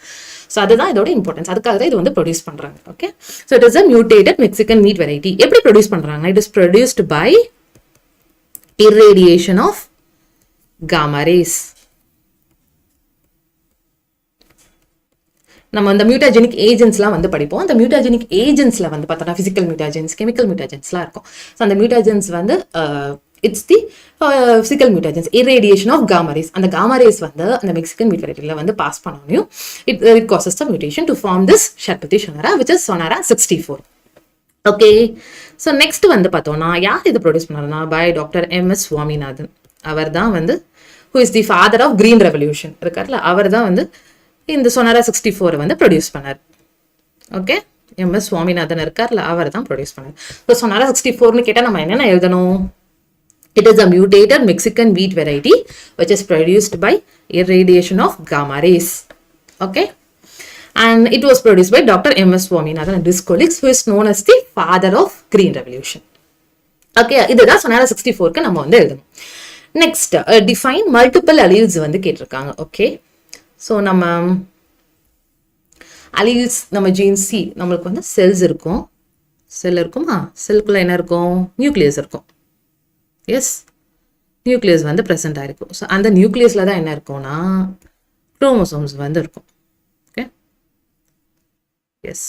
So அதுதான் இதோட இம்பார்ட்டன்ஸ், அதுக்காக தான் இது வந்து ப்ரொடியூஸ் பண்ணுறாங்க. Okay, so it is a mutated Mexican wheat variety. எப்படி ப்ரொடியூஸ் பண்ணுறாங்க, it is produced by irradiation of gamma rays. நம்ம அந்த மியூட்டாஜெனிக் ஏஜென்ட்ஸ்லாம் வந்து படிப்போம். அந்த மியூட்டாஜெனிக் ஏஜென்ட்ஸ்ல வந்து பார்த்தோம்னா ஃபிசிக்கல் மியூட்டாஜென்ட்ஸ், கெமிக்கல் மியூட்டாஜென்ட்ஸ்லாம் இருக்கும். ஸோ அந்த மியூட்டாஜென்ட்ஸ் வந்து it's the physical mutagens, irradiation of gamma rays. அந்த gamma rays வந்து அந்த மெக்சிகன் மீட் வெரைட்டியில் வந்து பாஸ் பண்ணணும். It causes the mutation to form this Sharbati Sonora which is Sonora 64. Okay, so next வந்து பார்த்தோம்னா யார் இதை ப்ரொடியூஸ் பண்ணாருன்னா பை டாக்டர் MS சுவாமிநாதன். அவர் தான் வந்து who is the father of green revolution இருக்கார்ல, அவர் தான் வந்து இந்த சொனாரா 64 வந்து ப்ரொடியூஸ் பண்ணார். ஓகே, MS சுவாமிநாதன் இருக்கார்ல, அவர் தான் ப்ரொடியூஸ் பண்ணார். ஸோ சொனாரா 64னு கேட்டால் நம்ம என்னென்ன எழுதணும், it is a mutated Mexican wheat variety which is produced by irradiation of gamma rays. Okay, and it was produced by Dr. MS Swaminathan and his colleagues who is known as the father of green revolution. Okay, இதுதான் சொனாரா 64க்கு நம்ம வந்து எழுதணும். Next define multiple alleles வந்து கேட்டிருக்காங்க. Okay, so நம்ம alleles நம்ம gene C நம்மளுக்கு வந்து செல்ஸ் இருக்கும், செல் இருக்குமா, செல்குள்ள என்ன இருக்கும், நியூக்ளியஸ் இருக்கும். எஸ், நியூக்ளியஸ் வந்து ப்ரெசென்ட் ஆயிருக்கும். ஸோ அந்த நியூக்ளியஸில் தான் என்ன இருக்கும்னா குரோமோசோம்ஸ் வந்து இருக்கும். ஓகே, எஸ்,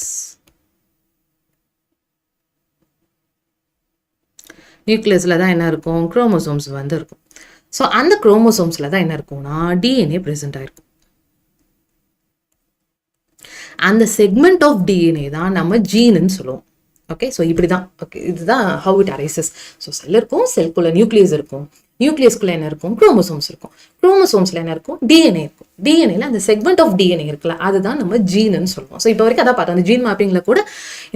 நியூக்ளியஸில் தான் என்ன இருக்கும், குரோமோசோம்ஸ் வந்து இருக்கும். ஸோ அந்த குரோமோசோம்ஸில் தான் என்ன இருக்கும்னா டிஎன்ஏ ப்ரெசென்ட் ஆயிருக்கும். அந்த செக்மெண்ட் ஆஃப் டிஎன்ஏ தான் நம்ம ஜீனுன்னு சொல்லுவோம். ஓகே, ஸோ இப்படி தான். ஓகே, இதுதான் ஹவு இட் அரைசஸ். ஸோ செல் இருக்கும், செல்குள்ள நியூக்ளியஸ் இருக்கும், நியூக்ளியஸ்குள்ள என்ன இருக்கும்? குரோமோசோம்ஸ் இருக்கும். குரோமோசோம்ஸ்ல என்ன இருக்கும்? டிஎன்ஏ இருக்கும். டிஎன்ஏல அந்த செக்மெண்ட் ஆஃப் டிஎன்ஏ இருக்குல்ல, அதுதான் நம்ம ஜீன்னு சொல்லுவோம். ஸோ இப்போ வரைக்கும் அதான் பார்த்தோம். அந்த ஜீன் மேப்பிங்ல கூட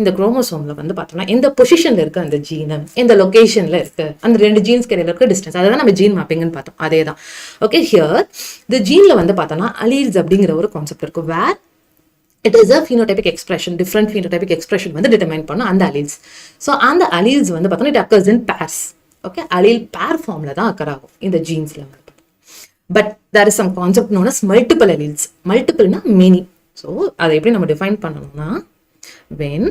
இந்த குரோமோசோம்ல வந்து பார்த்தோம்னா எந்த பொசிஷன்ல இருக்கு அந்த ஜீன், எந்த லொகேஷன்ல இருக்கு, அந்த 2 ஜீன்ஸ் இடையில இருக்க டிஸ்டன்ஸ், அதான் நம்ம ஜீன் மேப்பிங்னு பார்த்தோம். அதே தான். ஓகே, ஹியர் இந்த ஜீன்ல வந்து பார்த்தோம்னா அலீல்ஸ் அப்படிங்கிற ஒரு கான்செப்ட் இருக்கும். வேர் it is a phenotypic expression, different phenotypic expression வந்து determine பண்ணும் அந்த alleles. So அந்த alleles வந்து பார்த்தோம்னா it occurs in pairs. Okay, allele pair formல தான் occur ஆகும் இந்த genesல வந்து. But there is some concept known as multiple alleles. Multiple na many. So அதை எப்படி நம்ம define பண்ணணும்னா when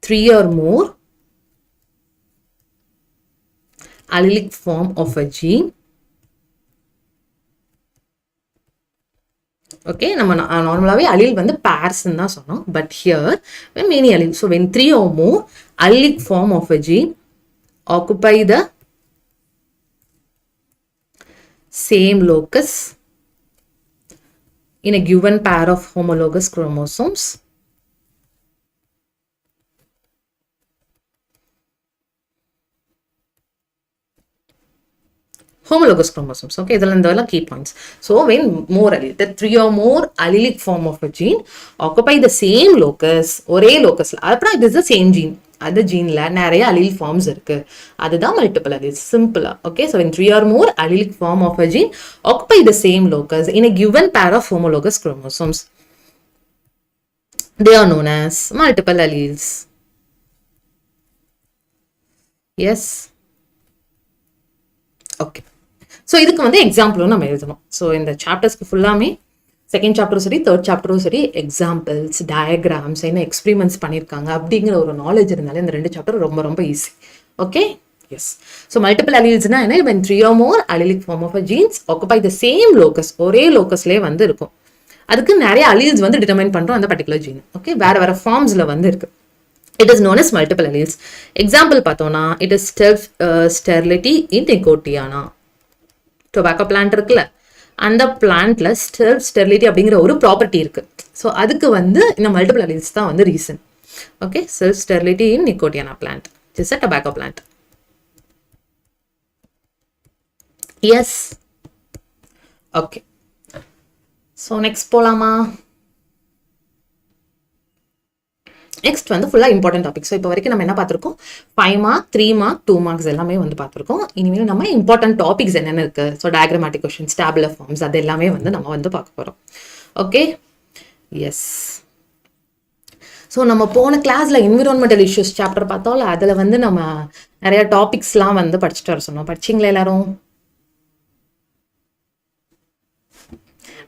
3 or more allelic form of a gene. Okay, நம்ம நார்மலாவே allele வந்து pairs ன்னு தான் சொன்னோம். But here when many alleles, so when 3 or more allelic form of a gene occupy the same locus in a given pair of homologous chromosomes, homologous chromosomes. Okay, these are key points. So when more allele, the 3 or more allelic form of a gene occupy the same locus, ஒரே locus, அப்புறம் it is the same gene. அந்த geneல நிறைய allele forms இருக்கு, அதுதான் multiple alleles. Simple. Okay, so when 3 or more allelic form of a gene occupy the same locus in a given pair of homologous chromosomes, they are known as multiple alleles. Yes. Okay. So இதுக்கு வந்து எக்ஸாம்பிளும் நம்ம எழுதணும். So இந்த சாப்டர்ஸ்க்கு ஃபுல்லாமே second சாப்டரும் சரி third சாப்டரும் சரி examples, diagrams, என்ன experiments பண்ணியிருக்காங்க அப்படிங்கிற ஒரு நாலேஜ் இருந்தாலே இந்த 2 சாப்டர் ரொம்ப ரொம்ப easy. Okay, yes. So multiple அலீல்ஸ்னா என்ன? when 3 or more allelic form of a genes occupy the same locus, ஒரே லோக்கஸ்லேயே வந்து இருக்கும். அதுக்கு நிறைய அலீல்ஸ் வந்து டிட்டர்மைன் பண்ணுறோம் அந்த பர்டிகுலர் ஜீன். ஓகே, வேற வேற ஃபார்ம்ஸில் வந்து இருக்கு. It is known as multiple alleles. Example பார்த்தோம்னா it is sterility in Nicotiana. Tobacco plant இருக்குல்ல, அந்த பிளான்ட்ல ஸ்டெரிலிட்டி அப்படிங்கிற ஒரு ப்ராப்பர்ட்டி இருக்கு. ஸோ அதுக்கு வந்து இந்த மல்டிபிள் அலீல்ஸ் தான் வந்து reason. Okay, self sterility in Nicotiana plant, it's a tobacco plant. Yes. Okay, so next போலாமா? நெக்ஸ்ட் வந்து ஃபுல்லாக இம்பார்ட்டன்ட் டாபிக். ஸோ இப்போ வரைக்கும் நம்ம என்ன பார்த்துருக்கோம்? 5 மார்க், 3 மார்க், 2 மார்க்ஸ் எல்லாமே வந்து பார்த்துருக்கோம். இனிமேல் நம்ம இம்பார்ட்டன்ட் டாபிக்ஸ் என்னென்ன இருக்கு, so diagrammatic questions, tabular forms, அது எல்லாமே வந்து நம்ம வந்து பார்க்க போகிறோம். Okay, yes. ஸோ நம்ம போன கிளாஸில் என்விரான்மெண்டல் இஷ்யூஸ் சாப்டர் பார்த்தோம்ல, அதில் வந்து நம்ம நிறைய டாபிக்ஸ்லாம் வந்து படிச்சுட்டு வர சொன்னோம். படிச்சிங்களா எல்லாரும்?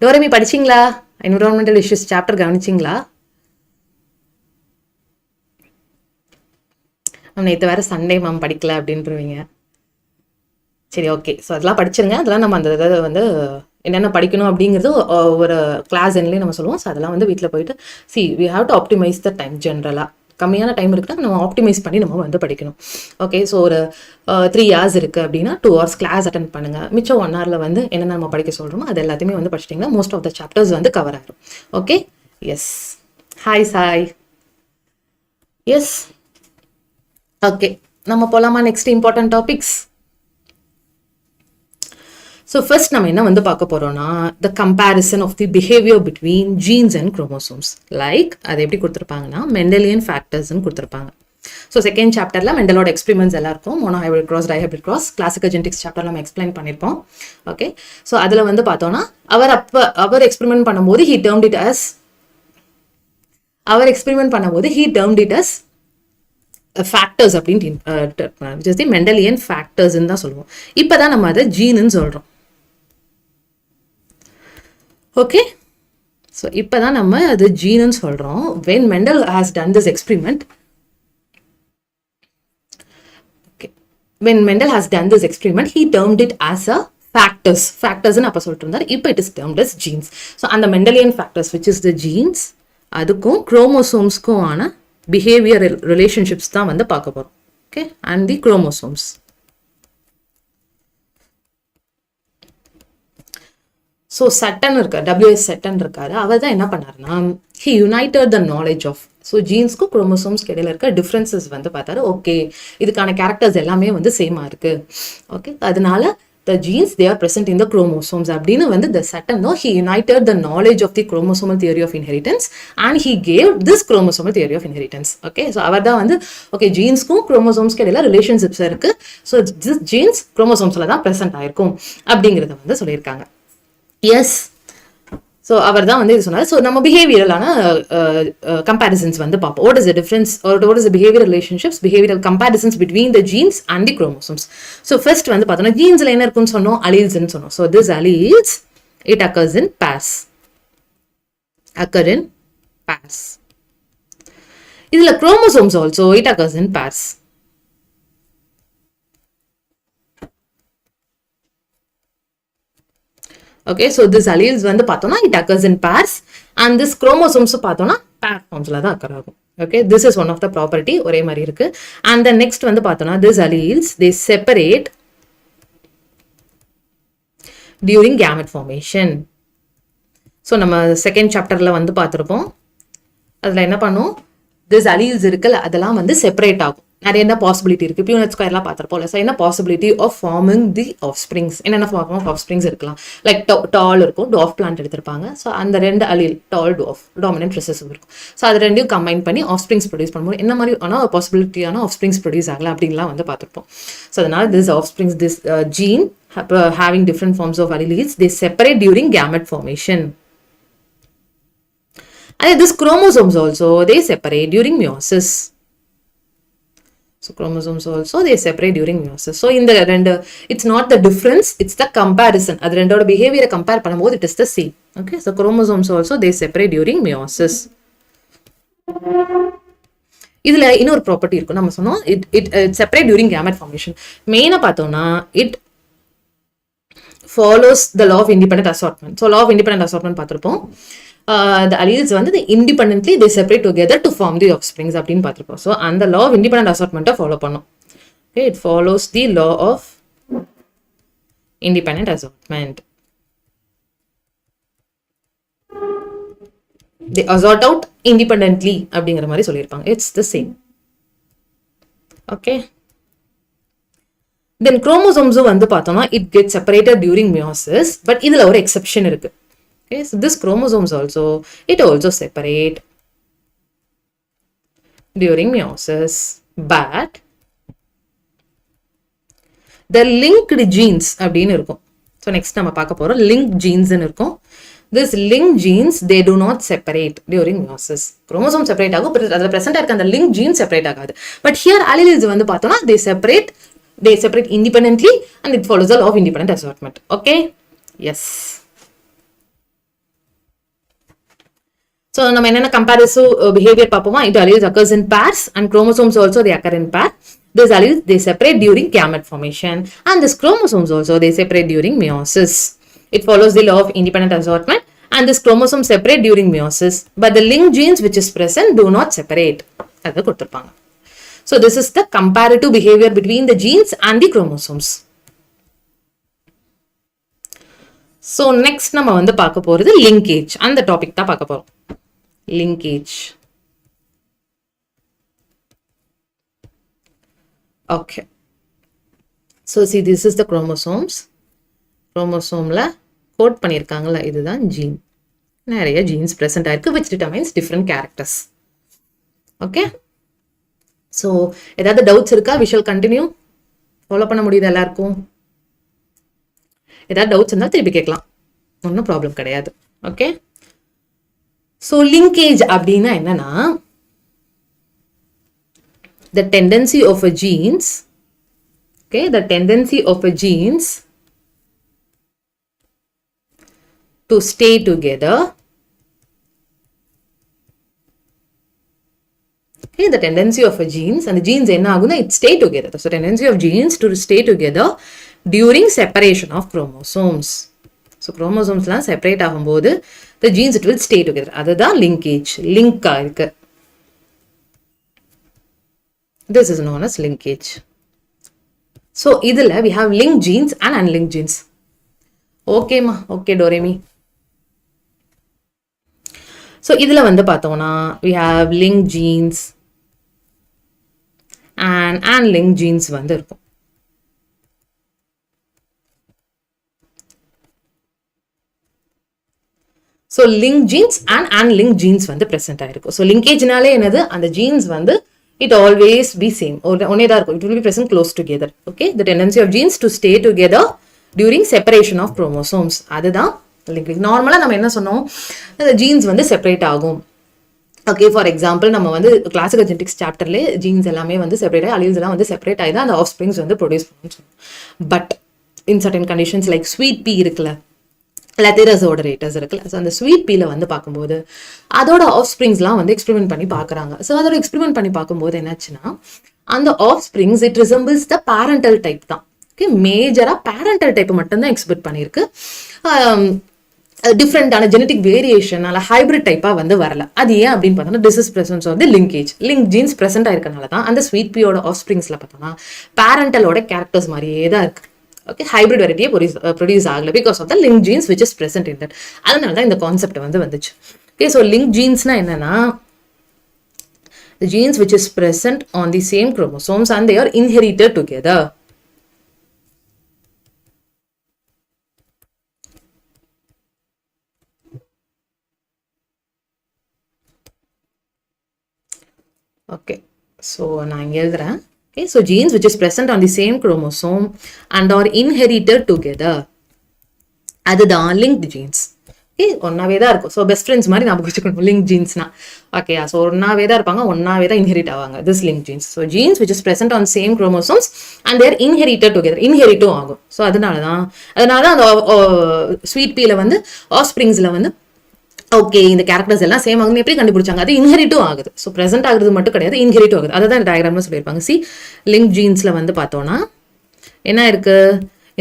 டோரமி படிச்சிங்களா? என்விரான்மெண்டல் இஷ்யூஸ் சாப்டர் கவனிச்சிங்களா? நேற்று வேறு சண்டே மேம் படிக்கல அப்படின்றவீங்க. சரி, ஓகே. ஸோ அதெல்லாம் படிச்சிருங்க. அதெல்லாம் நம்ம அந்த இதை வந்து என்னென்ன படிக்கணும் அப்படிங்கிறது ஒரு கிளாஸ் எண்ட்லேயும் நம்ம சொல்லுவோம். ஸோ அதெல்லாம் வந்து வீட்டில் போயிட்டு we have to optimize the time. ஜென்ரலாக கம்மியான டைம் இருக்குன்னா நம்ம ஆப்டிமைஸ் பண்ணி நம்ம வந்து படிக்கணும். ஓகே, ஸோ ஒரு 3 hours இருக்குது அப்படின்னா 2 hours கிளாஸ் அட்டன் பண்ணுங்கள். மிச்சம் 1 hourல வந்து என்னென்ன நம்ம படிக்க சொல்கிறோமோ அது எல்லாத்தையுமே வந்து படிச்சிட்டிங்கன்னா மோஸ்ட் ஆஃப் த சாப்டர்ஸ் வந்து கவர் ஆகிடும். Okay, yes. Hi Sai. Yes. Okay, நம்ம போலாமா next important topics? So first நம்ம என்ன வந்து பார்க்க போறோம்னா the comparison of the behaviour between genes and chromosomes. Like அதை எப்படி கொடுத்துருப்பாங்கன்னா மெண்டலியன் ஃபேக்டர்ஸ்ன்னு கொடுத்துருப்பாங்க. ஸோ செகண்ட் சாப்டர்ல மெண்டலோட எக்ஸ்பெரிமெண்ட்ஸ் எல்லாம் இருக்கும். Monohybrid cross, dihybrid cross, classical genetics chapter நம்ம எக்ஸ்பிளைன் பண்ணியிருப்போம். ஓகே, ஸோ அதில் வந்து பார்த்தோம்னா அவர் எக்ஸ்பெரிமெண்ட் பண்ணும்போது he termed it as factors அப்படின்னு மெண்டலியன் ஃபேக்டர்ஸ் தான் சொல்லுவோம். இப்பதான் நம்ம அதை ஜீன்னு சொல்றோம். ஓகே, ஸோ இப்பதான் நம்ம அது ஜீன்னு சொல்றோம். when Mendel has done this experiment, he termed it as a factors அப்ப சொல்லிட்டு இருந்தார். இப்போ it is termed as genes. So அந்த Mendelian factors which is the genes, அதுக்கும் குரோமோசோம்ஸ்க்கும் ஆன பிஹேவியர் ரிலேஷன்ஷிப்ஸ் தான் வந்து பார்க்க போறோம். Okay, and the chromosomes. So Sutton இருக்கார், WS சட்டன் இருக்காரு, அவர் தான் என்ன பண்ணாருன்னா he united the knowledge of, so ஜீன்ஸ்க்கும் குரோமோசோம்ஸ்க்கு இடையில இருக்க டிஃப்ரென்சஸ் வந்து பார்த்தாரு. ஓகே, இதுக்கான கேரக்டர்ஸ் எல்லாமே வந்து சேமா இருக்கு. ஓகே, அதனால the genes they are present in the chromosomes அப்படின்னு வந்து the Saturn no he united the knowledge of the chromosomal theory of inheritance and he gave this chromosomal theory of inheritance. Okay, so அவர் தான் வந்து okay ஜீன்ஸ்க்கும் குரோமோசோம்ஸ்க்கு இடையில relationships இருக்கு, so this genes குரோமோசோம்ஸ்ல தான் present ஆயிருக்கும் அப்படிங்கிறத வந்து சொல்லியிருக்காங்க. எஸ், ஸோ அவர் தான் வந்து இது சொன்னார். ஸோ நம்ம பிஹேவியரலான கம்பேரிசன்ஸ் வந்து பார்ப்போம். What is the difference or what is the behaviour relationships, behavioural comparisons between the genes and the chromosomes. So first வந்து பார்த்தோம்னா ஜீன்ஸ்ல என்ன இருக்குன்னு சொன்னோம், அலீல்ஸ்ன்னு சொன்னோம். So this alleles it occurs in pairs, இதுல chromosomes also it occurs in pairs. Okay, so this alleles வந்து பார்த்தோம்னா it occurs in pairs and this chromosomes பார்த்தோம்னா pair formsல தான் occur ஆகும். Okay, this is one of the property, ஒரே மாதிரி இருக்கு. And then next வந்து பார்த்தோம்னா this alleles they separate during gamete formation. So நம்ம செகண்ட் சாப்டர்ல வந்து பார்த்திருப்போம், அதுல என்ன பண்ணும், this alleles இருக்குல்ல அதெல்லாம் வந்து செப்பரேட் ஆகும். நிறைய என்ன பாசிபிலிட்டி இருக்கு, பியூனட் ஸ்கொயர்லாம் பார்த்துருப்போம். ஸோ என்ன possibility of forming the offsprings, என்னென்ன ஃபார்ம் ஆஃப் ஆஃப் ஸ்ப்ரிங்ஸ் இருக்கலாம், லைக் டால் இருக்கும், டாஃப் பிளான்ட் எடுத்திருப்பாங்க. ஸோ அந்த ரெண்டு allele tall dwarf dominant recessive இருக்கும். ஸோ அது ரெண்டையும் கம்பைன் பண்ணி ஆஃப் ஸ்ப்ரிங்ஸ் ப்ரொடியூஸ் பண்ணும்போது என்ன மாதிரி ஆனால் பாசிபிலிட்டியான ஆஃப் ஸ்ப்ரிங்ஸ் ப்ரொடியூஸ் ஆகலாம் அப்படின்லாம் வந்து பார்த்துருப்போம். ஸோ அதனால this offsprings this gene having different forms of alleles they separate during gamete formation. And this chromosomes also they separate during meiosis. So chromosomes also they separate during meiosis. So in the render it's not the difference, it's the comparison. Ad rendoda behavior compare பண்ணும்போது it is the same. Okay, so chromosomes also they separate during meiosis. இதுல இன்னொரு property இருக்கும், நம்ம சொன்னோம் it separate during gamete formation. மெயினா பார்த்தோம்னா it follows the law of independent assortment. So law of independent assortment பார்த்திருப்போம். The alleles வந்து independently they separate together to form the offsprings அப்படின்னு பார்த்திருப்போம். ஸோ அந்த law of independent assortment follow பண்ணும். Okay, it follows the law of independent assortment. They assort out independently அப்படிங்கிற மாதிரி சொல்லியிருப்பாங்க. It's the same. Okay. Then chromosomes வந்து பார்த்தோம்னா it gets separated during meiosis, but இதுல ஒரு exception இருக்கு. Okay, so this chromosomes also it also separate during meiosis, but the linked genes அப்படின்னு இருக்கும். So next நம்ம பார்க்க போறோம் linked genes ன்னு இருக்கும். This linked genes they do not separate during meiosis. Chromosome separate ஆகும், but அதுல present இருக்க அந்த linked genes separate ஆகாது. But here alleles வந்து பார்த்தோம்னா they separate independently and it follows the law of independent assortment. Okay, yes. So நம்ம என்னென்ன comparative behavior பார்ப்போமா, it alleles occurs in pairs and chromosomes also they occur in pair. This alleles they separate during gamete formation and this chromosomes also they separate during meiosis. It follows the law of independent assortment and this chromosome separate during meiosis, but the linked genes which is present do not separate. அது கொடுத்திருப்பாங்க. So this is the comparative behavior between the genes and the chromosomes. So next நம்ம வந்து பார்க்க போறது linkage. அந்த topic தான் பார்க்க போறோம். Linkage. Okay. So see this is the chromosomes. Chromosomeல கோட் பண்ணிருக்காங்கல இதுதான் gene. நிறைய genes present ஆயிருக்கு which determines different characters. Okay. So ஏதாவது டவுட்ஸ் இருக்கா? we shall continue. ஃபாலோ பண்ண முடியுது எல்லாருக்கும்? ஏதாவது டவுட்ஸ் இருந்தா திருப்பி கேட்கலாம், ஒன்றும் ப்ராப்ளம் கிடையாது. ஓகே, ஸோ லிங்கேஜ் அப்படின்னா என்னன்னா the tendency of a genes, okay, the tendency of a genes to stay together. Okay, the tendency of a genes and the genes என்ன ஆகும்னா it stay together. So tendency of genes to stay together during separation of chromosomes. So chromosomes separate ஆகும்போது the genes it will stay together. அதுதான் linkage. link இருக்கு. This is known as linkage. So இதுல we have linked genes and unlinked genes. Okay ma, okay Doremi. So இதில் வந்து பார்த்தோம்னா we have link genes and link genes வந்து இருக்கும். So link jeans and link jeans வந்து present ஆயிருக்கும். So லிங்கேஜ்னாலே என்னது, அந்த ஜீன்ஸ் வந்து it always be same, ஒன்னே தான் இருக்கும். It will be present close together. Okay, the tendency of genes to stay together during separation of chromosomes. அதுதான் linkage. நார்மலாக நம்ம என்ன சொன்னோம், இந்த ஜீன்ஸ் வந்து செப்பரேட் ஆகும். ஓகே, ஃபார் எக்ஸாம்பிள் நம்ம வந்து கிளாசிக்கல் ஜெனடிக்ஸ் சாப்டர்லேயே ஜீன்ஸ் எல்லாமே வந்து செப்பரேட் ஆகி அலீல்ஸ் எல்லாம் வந்து செப்பரேட் ஆகி தான் அந்த ஆஃப் ஸ்ப்ரிங்ஸ் வந்து ப்ரொடியூஸ் பண்ணணும்னு சொன்னோம். But in certain conditions like sweet pea இருக்குல்ல, லெத்திரஸோட ரேட்டர்ஸ் இருக்குல்ல, ஸோ அந்த ஸ்வீட் பீல வந்து பார்க்கும்போது அதோட ஆஃப் ஸ்ப்ரிங்ஸ்லாம் வந்து எக்ஸ்பெரிமெண்ட் பண்ணி பார்க்குறாங்க. ஸோ அதோட எக்ஸ்பெரிமெண்ட் பண்ணி பார்க்கும்போது என்னாச்சுன்னா, அந்த offsprings it resembles the parental type தான். ஓகே, மேஜராக பேரண்டல் டைப் மட்டும்தான் எக்ஸ்பெக்ட் பண்ணியிருக்கு. டிஃப்ரெண்டான ஜெனட்டிக் வேரியேஷன் அல்ல ஹைபிரிட் டைப்பாக வந்து வரல. அது ஏன் அப்படின்னு பார்த்தோம்னா, டிசீஸ் பிரசன்ஸ் வந்து லிங்கேஜ், லிங்க் ஜீன்ஸ் பிரசென்ட் ஆயிருக்கனால தான் அந்த ஸ்வீட் பீயோட ஆஃப் ஸ்ப்ரிங்ஸில் பார்த்தோம்னா பேரண்டலோட கேரக்டர்ஸ் மாதிரியே தான் இருக்கு. ஓகே, ஹைபிரிட் வெரைட்டியே ப்ரொடியூஸ் ஆகல because of the link genes which is present in that. அதனால தான் இந்த கான்செப்ட் வந்து வந்துச்சு. ஓகே, ஸோ லிங்க் ஜீன்ஸ்னா என்னன்னா, the genes which is present on the same chromosomes and they are inherited together. Okay, so நான் இங்க எழுதுறேன். Okay, so genes which is present on the same chromosome and are inherited together, அதுதான் linked genes. ஒன்னாவே தான் இருக்கும். So best friends மாதிரி நான் வச்சுக்கணும் லிங்க் ஜீன்ஸ்னா. ஓகே, ஸோ ஒன்னாவே தான் இருப்பாங்க, ஒன்னாவே தான் இன்ஹெரிட் ஆவாங்க. This link genes. So genes which is present on same chromosomes and they're inherited together, இன்ஹெரிட்டும் ஆகும். ஸோ அதனால தான் அந்த ஸ்வீட் பீல வந்து ஆஃப் ஸ்ப்ரிங்ஸில் வந்து ஓகே இந்த கேரக்டர்ஸ் எல்லாம் சேம் ஆகுதுன்னு எப்படி கண்டுபிடிச்சாங்க, அது இன்ஹெரிட்டும் ஆகுது. ஸோ ப்ரெசென்ட் ஆகுறது மட்டும் கிடையாது, இன்ஹெரிட்டும் ஆகுது. அதை தான் டயக்ராம்ல சொல்லியிருப்பாங்க. சி லிங்க் ஜீன்ஸில் வந்து பார்த்தோன்னா என்ன இருக்கு,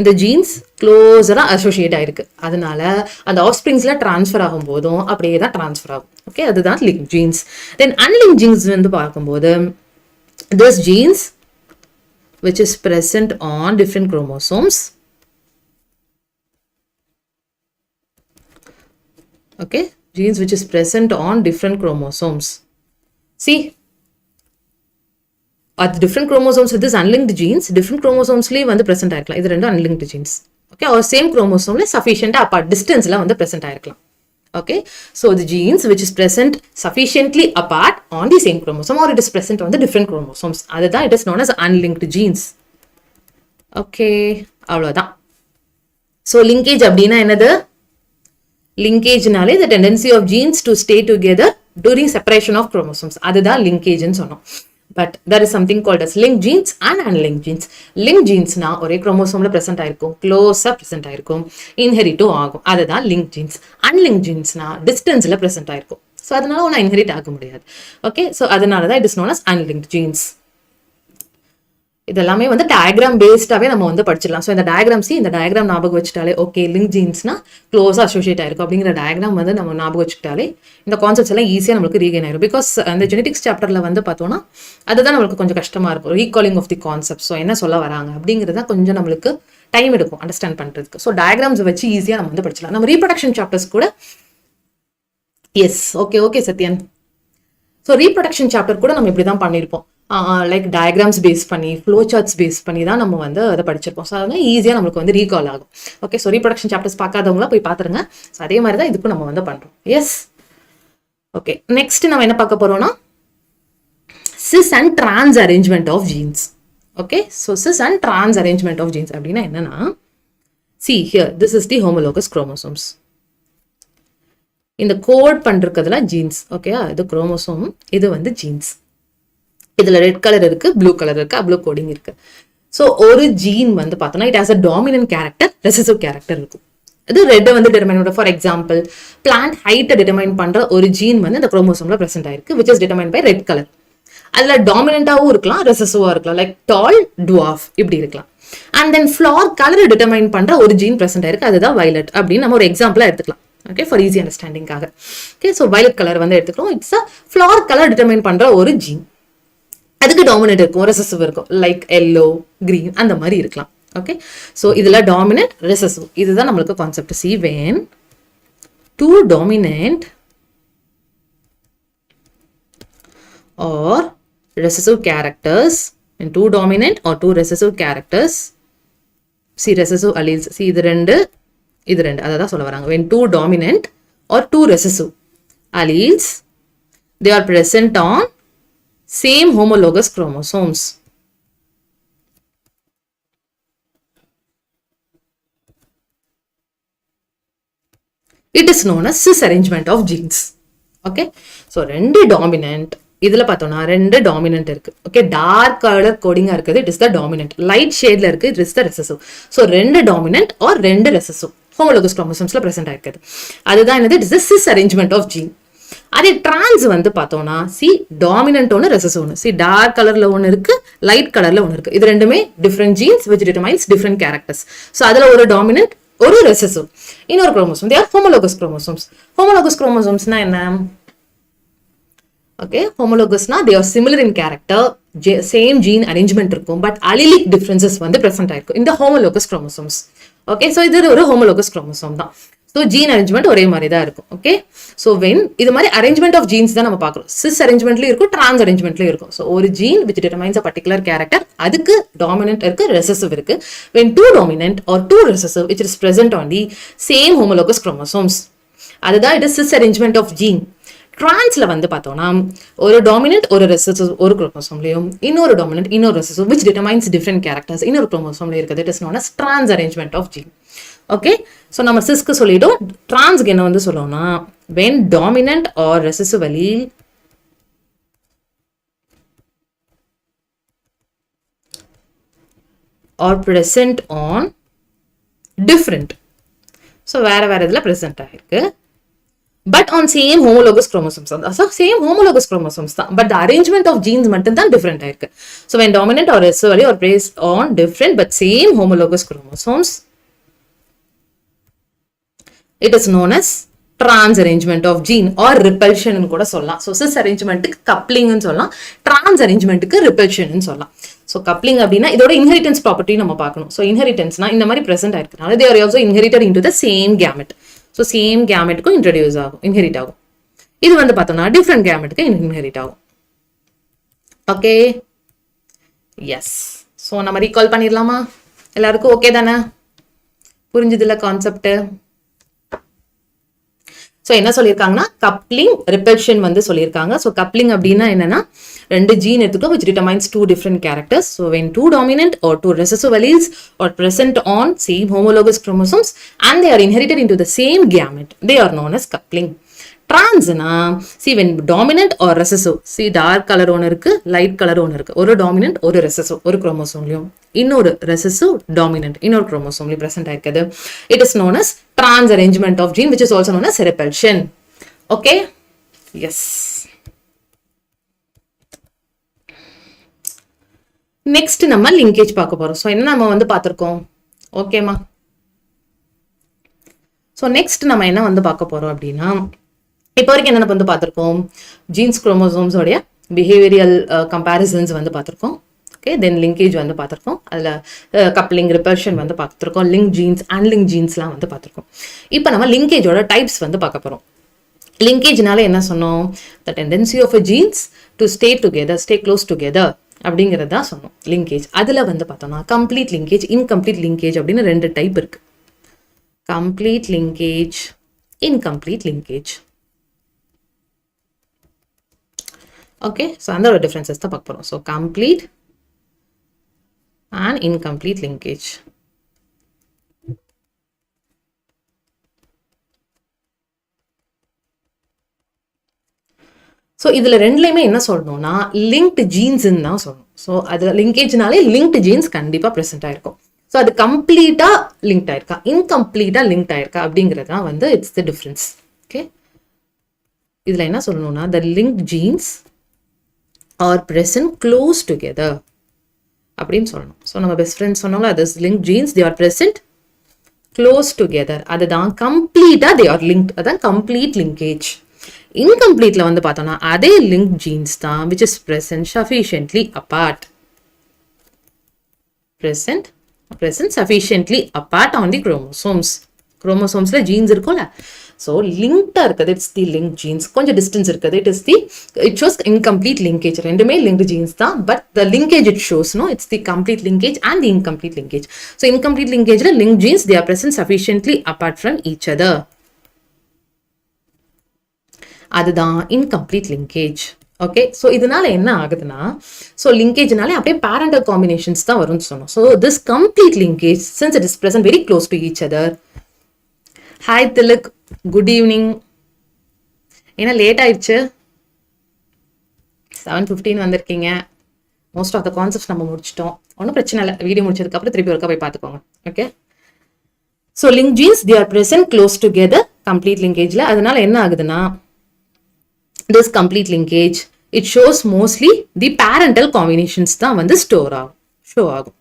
இந்த ஜீன்ஸ் க்ளோஸரா அசோசியேட் ஆயிருக்கு. அதனால அந்த ஆஃப் ஸ்ப்ரிங்ஸ்ல டிரான்ஸ்ஃபர் ஆகும் போதும் அப்படியே தான் டிரான்ஸ்ஃபர் ஆகும். ஓகே, அதுதான் லிங்க் ஜீன்ஸ். தென் அன்லிங்க் ஜீன்ஸ் வந்து பார்க்கும்போது this jeans which is present on different chromosomes. Okay, genes which is present on different chromosomes. See, at different chromosomes with this unlinked genes, different chromosomes லயே வந்து present ஆயிருக்கலாம். இது ரெண்டும் unlinked genes. Okay, or same chromosome sufficient apart distance ல வந்து present ஆயிருக்கலாம். Okay, so the genes which is present sufficiently apart on the same chromosome or it is present on the different chromosomes, அதுதான் it is known as unlinked genes. Okay, அவ்வளவுதான். So linkage அப்படின்னா என்னது? Linkageனாலே the tendency of genes to stay together during separation of chromosomes, அதுதான் linkage ன்னு சொன்னோம். But there is something called as linked genes and unlinked genes. Linked genes na ஒரே குரோமோசோம்ல present ஆயிருக்கும், க்ளோஸா present ஆயிருக்கும், இன்ஹெரிட்டும் ஆகும். அதுதான் linked genes. Unlinked genes na டிஸ்டன்ஸ்ல present ஆயிருக்கும். ஸோ அதனால ஒன்று இன்ஹெரிட் ஆக முடியாது. ஓகே, ஸோ அதனால தான் it is known as unlinked genes. இதெல்லாமே வந்து டயக்ராம் பேஸ்டாவே நம்ம வந்து படிச்சிடலாம். ஸோ இந்த டயக்ராம் ஞாபகம் வச்சுட்டாலே ஓகே, லிங்க் ஜீன்ஸ்னா க்ளோஸாக அசோசியேட் ஆயிருக்கும் அப்படிங்கிற டயக்ராம் வந்து நம்ம ஞாபகம் வச்சுக்கிட்டாலே இந்த கான்செப்ட்ஸ் எல்லாம் ஈஸியாக நம்மளுக்கு ரீகெயின் ஆயிரும். பிகாஸ் அந்த ஜெனடிக்ஸ் சாப்டர்ல வந்து பார்த்தோம்னா அதுதான் நம்மளுக்கு கொஞ்சம் கஷ்டமா இருக்கும், recalling of the concept. So என்ன சொல்ல வராங்க அப்படிங்கிறத கொஞ்சம் நம்மளுக்கு டைம் எடுக்கும் அண்டர்ஸ்டாண்ட் பண்றதுக்கு. ஸோ டயக்ராம்ஸ் வச்சு ஈஸியாக நம்ம வந்து படிச்சிடலாம். நம்ம ரீப்ரொடக்ஷன் சாப்டர்ஸ் கூட yes okay Sathyan. So reproduction chapter கூட நம்ம இப்படி தான் பண்ணியிருப்போம். லைக் டயக்ராம்ஸ் பேஸ் பண்ணி, ஃப்ளோ சார்ட்ஸ் பேஸ் பண்ணி தான் நம்ம வந்து அதை படிச்சிருப்போம். ஸோ அதனால ஈஸியாக நம்மளுக்கு வந்து ரீகால் ஆகும். ஓகே, ஸோ ரீப்ரொடக்ஷன் சாப்டர்ஸ் பார்க்காதவங்களா போய் பார்த்துருங்க. ஸோ அதே மாதிரி தான் இதுக்கும் நம்ம வந்து பண்ணுறோம். எஸ் ஓகே, நெக்ஸ்ட் நம்ம என்ன பார்க்க போறோம்னா cis and trans arrangement of genes. Okay, so cis and trans arrangement of genes அப்படின்னா என்னன்னா, see here this is the homologous chromosomes. இந்த கோட் பண்றதுல ஜீன்ஸ். ஓகேயா, இது குரோமோசோம், இது வந்து ஜீன்ஸ். இதுல ரெட் கலர் இருக்கு, ப்ளூ கலர் இருக்கு, அவ்வளோ கோடிங் இருக்கு. ஸோ ஒரு ஜீன் வந்து பார்த்தோம்னா it has a dominant character, recessive character இருக்கும். இது ரெட்டை வந்து டிட்டர்மைன் பண்ணுற. ஃபார் எக்ஸாம்பிள் பிளான்ட் ஹைட்டை டிட்டர்மைன் பண்ற ஒரு ஜீன் வந்து இந்த குரோமோசோம்ல பிரசென்ட் ஆயிருக்கு, which is determine by red colour. அதுல டாமினண்டாவும் இருக்கலாம், ரெசசிவா இருக்கலாம், லைக் டால், டுவார்ஃப் இப்படி இருக்கலாம். And then flower colour determine பண்ற ஒரு ஜீன் பிரசென்ட் ஆயிருக்கு, அதுதான் வயலட் அப்படின்னு நம்ம ஒரு எக்ஸாம்பிளா எடுத்துக்கலாம். ஓகே, ஃபார் ஈஸி அண்டர்ஸ்டாண்டிங்காக. ஓகே, ஸோ வயலட் கலர் வந்து எடுத்துக்கிறோம். It's a flower colour determine பண்ற ஒரு ஜீன். அதுக்கு டாமினன்ட் இருக்கும், ரெசசிவ் இருக்கும், லைக் எல்லோ, கிரீன் அந்த மாதிரி இருக்கலாம். ஓகே, ஸோ இதுல டாமினன்ட், ரெசசிவ், இதுதான் நம்மளுக்கு concept. See when two dominant or recessive characters, when two dominant or two recessive characters, see recessive alleles, see இது ரெண்டு அததான் சொல்ல வராங்க. when two dominant or two recessive alleles, they are present on same homologous chromosomes. It is known as cis arrangement of genes. Okay, so ரெண்டு dominant, இதுல பார்த்தோம்னா ரெண்டு dominant இருக்கு. ஓகே, டார்க் கலர் கோடிங்கா இருக்குது, it is the dominant. Light ஷேட்ல இருக்கு, it is the recessive. So ரெண்டு டாமினன்ட் ஆர் ரெண்டு ரெசசிவ் ஹோமோலோகஸ் குரோமோசோம்ஸ்ல பிரசன்ட் ஆயிருக்குது. அதுதான் என்னது, it is the cis arrangement of gene. அதே டிரான்ஸ் வந்து பார்த்தோம்னா சி டாமினன்ட் ஒன்று ரெசசிவ் ஒன்று. சி டார்க் கலர்ல ஒன்று இருக்கு, லைட் கலர்ல ஒன்று இருக்கு. இது ரெண்டுமே different genes which determines different characters. So அதுல ஒரு டாமினன்ட் ஒரு ரெசசிவ், இன்னொரு chromosome. They R homologous chromosomes. Homologous குரோமோசோம்ஸ்னா என்ன? Okay, homologous na they are similar in character, same gene arrangement இருக்கும், but allelic differences வந்து present ஆயிருக்கும் இந்த homologous chromosomes. Okay, so இது ஒரு homologous chromosome தான். So gene arrangement ஒரே மாதிரி தான் இருக்கும். Okay, so when இது மாதிரி arrangement of genes தான் நம்ம பார்க்கிறோம். cis arrangementலயும் இருக்கும், trans arrangementலயும் இருக்கும். So ஒரு gene which determines a particular character, அதுக்கு dominant இருக்கு, recessive இருக்கு. When two dominant or two recessive which is present on the same homologous chromosomes, அதுதான் it is cis arrangement of gene. டிரான்ஸ்ல வந்து பார்த்தோம்னா ஒரு டாமினன்ட் ஒரு ரெசசிவ் ஒரு குரோமோசோம்லயும், இன்னொரு டாமினன்ட் இன்னொரு recessive which determines different characters இன்னொரு குரோமோசோம்ல இருக்குது. It is known as trans arrangement of gene. Okay, so நம்ம சிஸ்க்கு சொல்லிட்டோம். டிரான்ஸ்க்கு என்ன வந்து சொல்லணும்னா when dominant or recessive allele are present on different, so வேற வேற இதுல present ஆயிருக்கு, but on same homologous chromosomes. So same homologous chromosomes தான், but the arrangement of genes மட்டும் தான் different ஆயிருக்கு. So when dominant or recessive are based on different but same homologous chromosomes, it is known as trans arrangement of gene or repulsion னு கூட சொல்லலாம். So cis arrangementக்கு coupling னு சொல்லலாம், trans arrangementக்கு repulsion னு சொல்லலாம். So coupling அப்படின்னா இதோட inheritance property நம்ம பார்க்கணும். So inheritanceனா இந்த மாதிரி present ஆயிருக்கனால they are also inherited into the same gamete. So same கேமெட்டுக்கும் இன்ட்ரடியூஸ் ஆகும், இன்ஹெரிட் ஆகும். இது வந்து பார்த்தோம்னா டிஃப்ரெண்ட் கேமெட்டுக்கு இன்ஹெரிட் ஆகும். Okay, yes. ஸோ நம்ம ரீகால் பண்ணிடலாமா? எல்லாருக்கும் ஓகே தானே? புரிஞ்சுதுல கான்செப்ட்? ஸோ என்ன சொல்லியிருக்காங்கன்னா கப்ளிங் ரிப்பல்ஷன் வந்து சொல்லியிருக்காங்க. ஸோ கப்ளிங் அப்படின்னா என்னன்னா ரெண்டு ஜீன் எடுத்துட்டோம் which determines two different characters. So when two dominant or two recessive alleles are present on same homologous chromosomes and they are inherited into the same gamete, they are known as coupling. Transனா see when dominant or recessive, see dark color ஒன்று இருக்கு, light color ஒன்று இருக்கு. ஒரு dominant ஒரு recessive ஒரு குரோமோசோம்லயும், இன்னொரு recessive dominant இன்னொரு குரோமோசோம்லயும் present ஆயிருக்குது. It is known as trans arrangement of gene which is also known as repulsion. Okay, yes. Next நம்ம லிங்கேஜ் பார்க்க போறோம். ஸோ என்ன நம்ம வந்து பார்த்துருக்கோம்? ஓகேமா. ஸோ நெக்ஸ்ட் நம்ம என்ன வந்து பார்க்க போறோம் அப்படின்னா, இப்போ வரைக்கும் என்ன வந்து பார்த்துருக்கோம்? ஜீன்ஸ் குரோமோசோம்ஸோடைய பிஹேவியரியல் கம்பேரிசன்ஸ் வந்து பார்த்துருக்கோம். ஓகே, தென் லிங்கேஜ் வந்து பார்த்துருக்கோம். அதில் கப்ளிங் ரிப்பல்ஷன் வந்து பார்த்துருக்கோம். லிங்க் ஜீன்ஸ் அன்லிங்க் ஜீன்ஸ்லாம் வந்து பார்த்துருக்கோம். இப்போ நம்ம லிங்கேஜோட டைப்ஸ் வந்து பார்க்க போறோம். லிங்கேஜ்னால என்ன சொன்னோம்? The tendency of a genes to stay together, stay close together அப்படிங்கிறது தான் சொன்னோம் லிங்கேஜ். அதில் வந்து பார்த்தோம்னா கம்ப்ளீட் லிங்கேஜ், இன்கம்ப்ளீட் லிங்கேஜ் அப்படின்னு ரெண்டு டைப் இருக்கு. கம்ப்ளீட் லிங்கேஜ், இன்கம்ப்ளீட் லிங்கேஜ். ஓகே, ஸோ அந்த ஒரு டிஃப்ரென்சஸ் தான் பார்க்க போகிறோம். So complete and incomplete linkage. So இதில் ரெண்டுலையுமே என்ன சொல்லணும்னா லிங்க்டு ஜீன்ஸ்ன்னு தான் சொல்லணும். ஸோ அது லிங்கேஜ்னாலே லிங்க்டு ஜீன்ஸ் கண்டிப்பாக ப்ரெசென்ட் ஆயிருக்கும். ஸோ அது கம்ப்ளீட்டாக லிங்க்ட் ஆயிருக்கா, இன்கம்ப்ளீட்டாக லிங்க்ட் ஆயிருக்கா அப்படிங்கிறது தான் வந்து இட்ஸ் த டிஃப்ரென்ஸ். ஓகே, இதில் என்ன சொல்லணும்னா the linked genes are present close together அப்படின்னு சொல்லணும். ஸோ நம்ம பெஸ்ட் ஃப்ரெண்ட்ஸ் சொன்னோம்ல, அது link genes they are present close together, அதுதான் கம்ப்ளீட்டாக தே ஆர் லிங்க்ட், அதான் கம்ப்ளீட் லிங்கேஜ். இன்கம்ப்ளீட்ல வந்து பார்த்தோம்னா அதே லிங்க் ஜீன்ஸ் தான் which is present sufficiently apart, present sufficiently apart on the chromosomes. குரோமோசோம்ஸ்ல ஜீன்ஸ் இருக்கும்ல, ஸோ லிங்க்டாக இருக்குது இட்ஸ் தி லிங்க் ஜீன்ஸ். கொஞ்சம் டிஸ்டன்ஸ் இருக்குது இட் ஷோஸ் இன்கம்ப்ளீட் லிங்கேஜ். ரெண்டுமே லிங்க்டு ஜீன்ஸ் தான், but the linkage it shows no it's the complete linkage and the incomplete linkage. So incomplete லிங்கேஜில் link genes they are present sufficiently apart from each other. அதுதான் இன்கம்ப்ளீட் லிங்கேஜ். Okay, so இதனால என்ன ஆகுதுன்னா, so லிங்கேஜ்னாலே அப்படியே parental combinations தான் வரும்னு சொன்னோம். So this complete linkage since it is present very close to each other. Hi Tilak, good evening. ஏன்னா லேட் ஆயிடுச்சு, 7:15 வந்திருக்கீங்க. மோஸ்ட் ஆஃப் த கான்செப்ட்ஸ் நம்ம முடிச்சிட்டோம். ஒன்றும் பிரச்சனை இல்லை, வீடியோ முடிச்சதுக்கப்புறம் திருப்பி ஒருக்கா போய் பார்த்துக்கோங்க. Okay, so link genes they are present close together complete லிங்கேஜில். அதனால என்ன ஆகுதுன்னா, this complete linkage it shows mostly the parental combinations தான் வந்து show ஆகும்.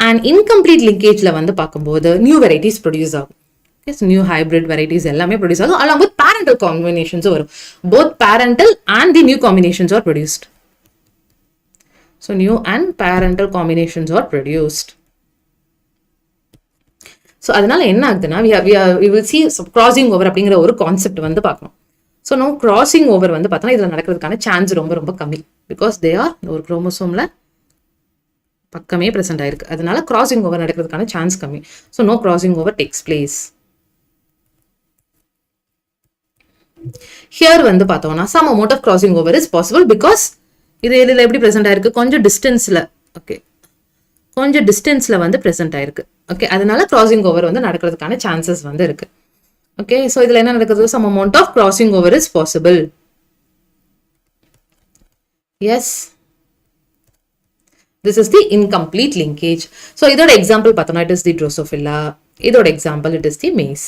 and incomplete linkageல வந்து பார்க்கும்போது new varieties produce ஆகும். yes, new hybrid varieties எல்லாமே produce ஆகும் along with parental combinations வரும். both parental and the new combinations are produced. so new and parental combinations are produced. So அதனால என்ன ஆகுதுன்னா, we will see crossing over அப்படிங்கிற ஒரு concept வந்து பார்க்கணும். ஸோ நோ கிராசிங் ஓவர் வந்து பார்த்தோன்னா இதில் நடக்கிறதுக்கான சான்ஸ் ரொம்ப ரொம்ப கம்மி. பிகாஸ் தே ஆர் ஒரு குரோமோசோமில் பக்கமே ப்ரெசென்ட் ஆயிருக்கு. அதனால கிராசிங் ஓவர் நடக்கிறதுக்கான சான்ஸ் கம்மி. So no crossing over takes place. Here வந்து பார்த்தோம்னா some amount of crossing over is possible. Because இதில் எப்படி ப்ரெசென்ட் ஆயிருக்கு, கொஞ்சம் டிஸ்டன்ஸில். ஓகே, கொஞ்சம் டிஸ்டன்ஸில் வந்து ப்ரெசென்ட் ஆயிருக்கு. ஓகே, அதனால கிராசிங் ஓவர் வந்து நடக்கிறதுக்கான சான்சஸ் வந்து இருக்கு. ஓகே, ஸோ இதில் என்ன நடக்குது, some amount of crossing over is possible. Yes, this is the incomplete linkage. So இதோட எக்ஸாம்பிள் பார்த்தோம்னா இட் இஸ் தி ட்ரோசோஃபில்லா. இதோட example it is the maize.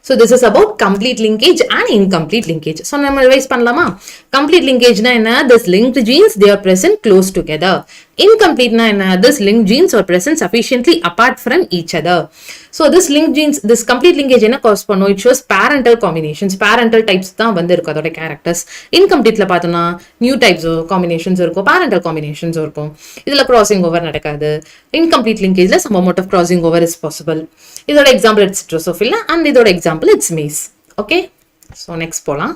So this is about complete linkage and incomplete linkage. So நம்ம revise பண்ணலாமா? complete linkage na என்ன, this linked genes they are present close together. incomplete na என்ன, this linked genes are present sufficiently apart from each other. So this linked genes, this complete linkage என்ன cause பண்ணும், it shows parental combinations. parental types தான் வந்து இருக்கும் அதோட characters. incompleteல பார்த்தோம்னா new types combinations இருக்கும், parental combinations இருக்கும். இதுல crossing over நடக்காது. incomplete linkageல some amount of crossing over is possible. இதோட எக்ஸாம்பிள் இட்ஸ் ட்ரோசோஃபில்லா அண்ட் இதோட example it's maize. Okay, so next போகலாம்.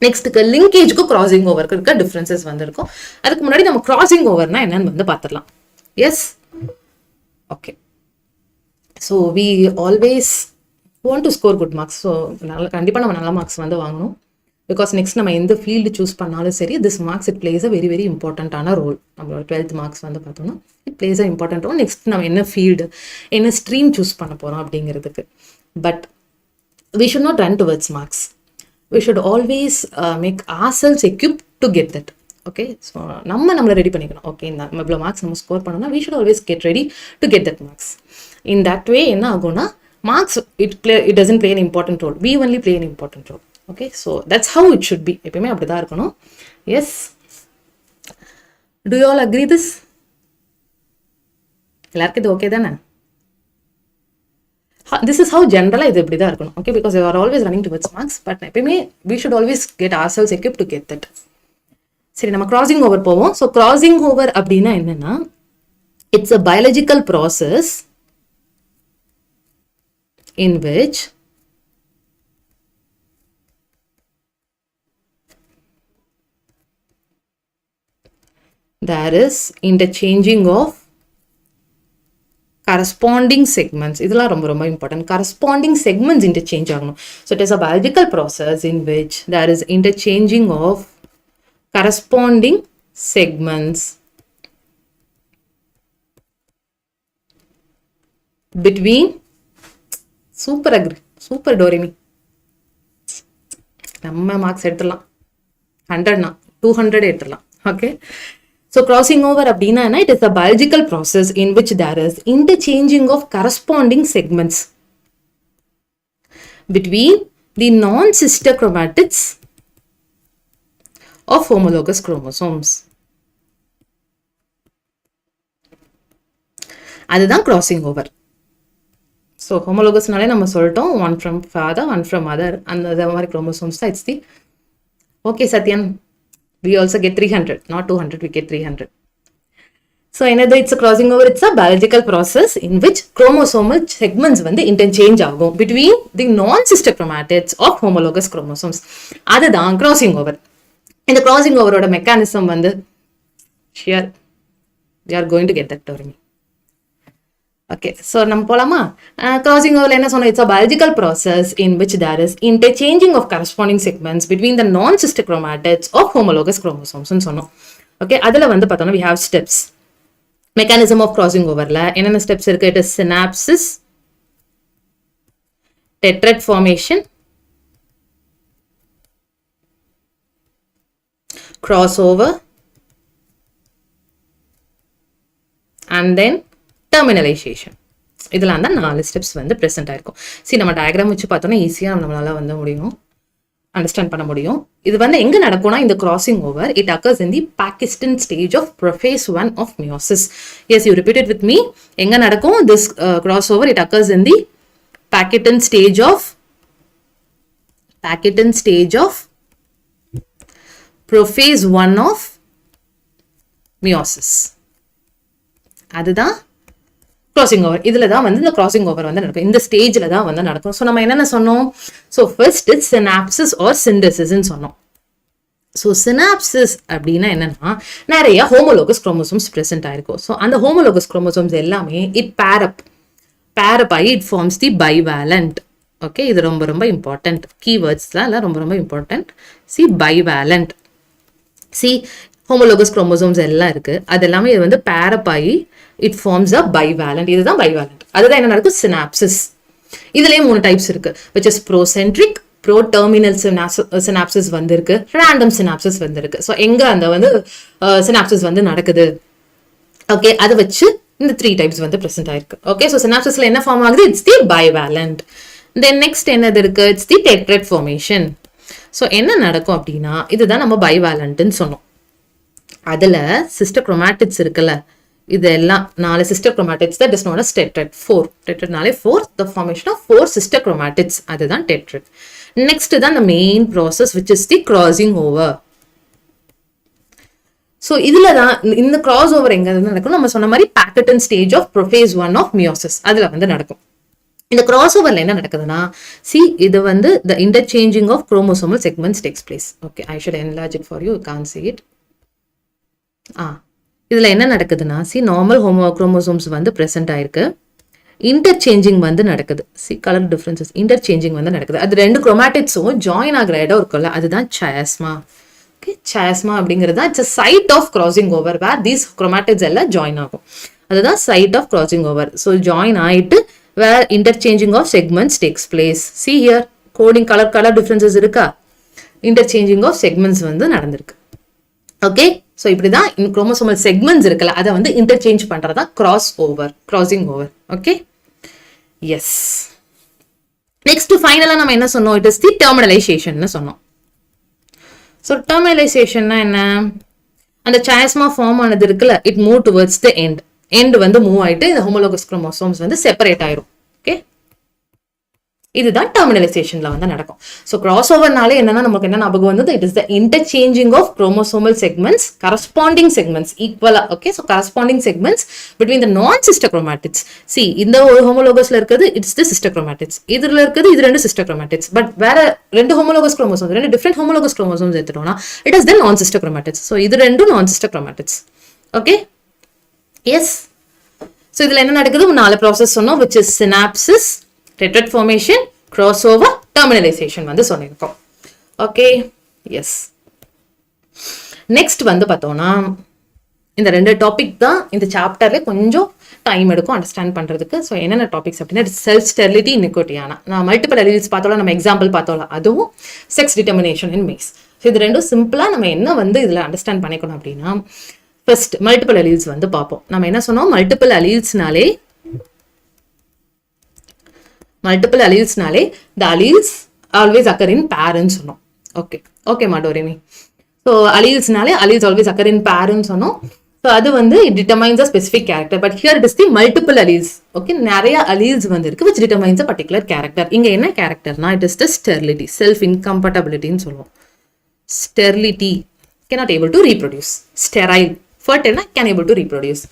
நெக்ஸ்ட்டுக்கு லிங்கேஜுக்கும் கிராசிங் ஓவருக்கு இருக்க டிஃப்ரென்சஸ் வந்து இருக்கும். அதுக்கு முன்னாடி நம்ம கிராசிங் ஓவர்னா என்னன்னு வந்து பார்த்துடலாம். Yes, okay. So we always want to score good marks. So கண்டிப்பாக நம்ம நல்ல மார்க்ஸ் வந்து வாங்கணும். பிகாஸ் நெக்ஸ்ட் நம்ம எந்த ஃபீல்டு சூஸ் பண்ணாலும் சரி, this marks it plays a very very இம்பார்ட்டண்ட்டான ரோல். நம்மளோட 12th மார்க்ஸ் வந்து பார்த்தோம்னா it plays a important role. Next நம்ம என்ன ஃபீல்டு, என்ன ஸ்ட்ரீம் சூஸ் பண்ண போகிறோம் அப்படிங்கிறதுக்கு. But we should not run towards marks. We should always make ourselves equipped to get that. Okay, so நம்மளை ரெடி பண்ணிக்கணும். ஓகே, இந்த இவ்வளோ மார்க்ஸ் நம்ம ஸ்கோர் பண்ணோம்னா we should always get ready to get that marks. In that way என்ன ஆகும்னா, marks it doesn't play an important role. We only play an important role. Okay, so that's how it should be. எப்பயுமே அப்படி தான் இருக்கணும். Yes, do you all agree this? எல்லாருக்கும் இது okay தானே? This is how ஜென்ரலாக இது இப்படி தான் இருக்கணும். Okay, because you are always running towards marks. But எப்பயுமே we should always get ourselves equipped to get that. சரி, நம்ம கிராசிங் ஓவர் போவோம். ஸோ கிராசிங் ஓவர் அப்படின்னா என்னன்னா, it's a biological process in which there is interchanging of corresponding segments. இதெல்லாம் ரொம்ப ரொம்ப important. corresponding segments interchange ஆகணும். So it is a biological process in which there is interchanging of corresponding segments between super அக்ரி, super Doremi. நம்ம marks எடுத்துடலாம். 100னா 200 எடுத்துடலாம். Okay, so crossing over அப்படின்னா it is a biological process in which there is interchanging of corresponding segments between the non sister chromatids of homologous chromosomes. அதுதான் crossing over. So ஹோமோலோகஸ்னாலே நம்ம சொல்லிட்டோம், one from father one from mother, அந்த மாதிரி chromosomes தான் it's the. Okay Sathyan, we also get 300, not 200, we get 300. So another, it's a crossing over, it's a biological process in which chromosomal segments வந்து interchange ஆகும் between the non-sister chromatids of homologous chromosomes. அதுதான் crossing over. இந்த crossing over ஓட mechanism வந்து sure we are going to get that during. Okay, so நம்ம போலாமா? Crossing over என்ன சொன்னோம்? It's a biological process in which there is interchanging of corresponding segments between the non-sister chromatids of homologous chromosomes ன்னு சொன்னோம். Okay, அதுல வந்து பார்த்தோம்னா we have steps. Mechanism of crossing over la enna steps irukku, it is synapsis, tetrad formation, crossover, and then terminalization. இதெல்லாம் தான் 4 steps வந்து present ஆயிருக்கும். சரி, நம்ம டயக்ராம் வச்சு பார்த்தோம்னா ஈஸியா நம்மளால வந்து முடியும், அண்டர்ஸ்டாண்ட் பண்ண முடியும். இது வந்து எங்க நடக்கும்னா இந்த crossing over it occurs in the pachytene stage of prophase 1 of meiosis. Yes, you repeat it with me. எங்க நடக்கும் this cross over? It occurs in the pachytene stage of prophase 1 of meiosis. அதுதான் crossing over. இதுல தான் வந்து இந்த crossing over வந்து நடக்கும், இந்த ஸ்டேஜ்ல தான் வந்து நடக்கும். ஸோ நம்ம என்னென்ன சொன்னோம்? So first it's synapsis or synthesis சொன்னோம். ஸோ synapsis அப்படின்னா என்னன்னா நிறைய ஹோமோலோகஸ் குரோமோசோம்ஸ் பிரசன்ட் ஆயிருக்கும். ஸோ அந்த ஹோமோலோகஸ் குரோமோசோம்ஸ் எல்லாமே இட் பேரப் ஆகி it forms the bivalent. Okay, இது ரொம்ப ரொம்ப இம்பார்ட்டன்ட் கீவேர்ட்ஸ்லாம் எல்லாம் ரொம்ப ரொம்ப important. See bivalent, see homologous chromosomes எல்லாம் இருக்கு, அது எல்லாமே இது வந்து பேரப் ஆகி it forms a bivalent. இதுதான் bivalent. அதுதான் என்ன நடக்கும்? synapsis. இதுலயே 3 டைப்ஸ் இருக்கு, which is procentric, pro-terminal synapsis வந்து இருக்கு, random synapsis வந்து இருக்கு. ஸோ எங்க அந்த வந்து synapsis வந்து நடக்குது, ஓகே, அதை வச்சு இந்த 3 டைப்ஸ் வந்து பிரசன்ட் ஆயிருக்கு. ஓகே, ஸோ synapsisல என்ன ஃபார்ம் ஆகுது? It's the bivalent. Then next என்னது இருக்கு? It's the tetrad formation. So என்ன நடக்கும் அப்படின்னா இதுதான் நம்ம bivalentன்னு சொன்னோம். அதுல சிஸ்டர் குரோமாட்டிட்ஸ் இருக்குல்ல, இதெல்லாம் 4 sister chromatids that is known as tetrad. 4 tetrad-நாலே 4, the formation of 4 sister chromatids, அதுதான் tetrad. Next தான் the main process which is the crossing over. So இதுல தான் இந்த cross over எங்க நடக்கும்? நம்ம சொன்ன மாதிரி Packton stage of prophase 1 of meiosis அதுல வந்து நடக்கும். இந்த cross overல என்ன நடக்குதுன்னா, see இது வந்து the interchanging of chromosomal segments takes place. Okay, I should enlarge it for you, you can't see it. இதுல என்ன நடக்குதுன்னா, சி நார்மல் குரோமோசோம்ஸ் வந்து பிரசன்ட் ஆயிருக்கு, இன்டர்சேஞ்சிங் வந்து நடக்குது. சி கலர் டிஃபரன்சஸ், இன்டர்சேஞ்சிங் வந்து நடக்குது. அது 2 குரோமாட்டிட்ஸும் ஜாயின் ஆகிற இடம் இருக்குல்ல, அதுதான் சயாஸ்மா. ஓகே, சயாஸ்மா அப்படிங்கிறது it's a site of crossing over where these chromatids எல்லாம் ஜாயின் ஆகும். அதுதான் site of crossing over. So join ஆயிட்டு where interchanging of segments takes place. See here, coding colour differences இருக்கா? இன்டர்சேஞ்சிங் ஆஃப் செக்மெண்ட்ஸ் வந்து நடந்திருக்கு. Okay, so இப்படிதான் chromosomal segments இருக்குல்ல, அதை வந்து இன்டர்சேஞ்ச் பண்றதா crossing over. Okay, yes. Next ஃபைனலா நம்ம என்ன சொன்னோம்? இட் இஸ் தி டெர்மினலைசேஷன் சொன்னோம். ஸோ டெர்மினலைசேஷன்னா என்ன? அந்த சயாஸ்மா ஃபார்ம் ஆனது இருக்குல்ல, it move towards the end வந்து மூவ் ஆயிட்டு இந்த ஹோமோலோகஸ் குரோமோசோம்ஸ் வந்து செப்பரேட் ஆயிரும். ஓகே, இதுதான் டெர்மினலைசேஷன்ல வந்து நடக்கும். ஸோ கிராஸ் ஓவர்னாலே என்னன்னா நமக்கு என்ன ஞாபகம் வந்தது? It is the interchanging of chromosomal segments, corresponding segments ஈக்குவலா. Okay, so corresponding segments between the non sister chromatids. C இந்த ஒரு ஹோமோலோகஸ்ல இருக்கிறது இட்ஸ் தி சிஸ்டர் குரோமாட்டிட்ஸ், இதுல இருக்கிறது இது 2 சிஸ்டர் குரோமாட்டிட்ஸ். பட் வேற 2 homologous chromosomes, 2 different homologous chromosomes எடுத்துட்டோம்னா it is the non sister chromatids. So இது 2 non sister chromatids. Okay, yes. So இதுல என்ன நடக்குது? 4 ப்ராசஸ் சொன்னோம், which is synapsis, tetrad formation, crossover, terminalization வந்து சொல்லியிருக்கோம். Okay, yes. நெக்ஸ்ட் வந்து பார்த்தோம்னா இந்த 2 டாபிக் தான் இந்த சாப்டர்ல கொஞ்சம் டைம் எடுக்கும் அண்டர்ஸ்டாண்ட் பண்றதுக்கு. ஸோ என்னென்ன டாபிக்ஸ் அப்படின்னா செல்ஃப் ஸ்டெரிலிட்டி, நிக்கோட்டியானா, நான் மல்டிபிள் அலீல்ஸ் பார்த்தோம்ல, நம்ம எக்ஸாம்பிள் பார்த்தோம்ல, அதுவும் செக்ஸ் டிட்டர்மினேஷன் இன் மேஸ். ஸோ இது 2 சிம்பிளா நம்ம என்ன வந்து இதுல அண்டர்ஸ்டாண்ட் பண்ணிக்கணும் அப்படின்னா, ஃபர்ஸ்ட் மல்டிபிள் அலீல்ஸ் வந்து பார்ப்போம். நம்ம என்ன சொன்னோம்? மல்டிபிள் அலீல்ஸ்னாலே the alleles always occur in pair ன்னு சொன்னோம். ஓகே மாடோரிமி. So alleles always occur in pair ன்னு சொன்னோம். ஸோ அது வந்து it determines a specific character, but here it is the multiple alleles. Okay, நிறைய alleles வந்து இருக்கு which determines a particular character. இங்க என்ன கேரக்டர்னா it is the sterility, self incompatibility ன்னு சொல்லுவோம். Sterility, cannot able to reproduce, sterile. ஃபர்டைல்னா can able to reproduce.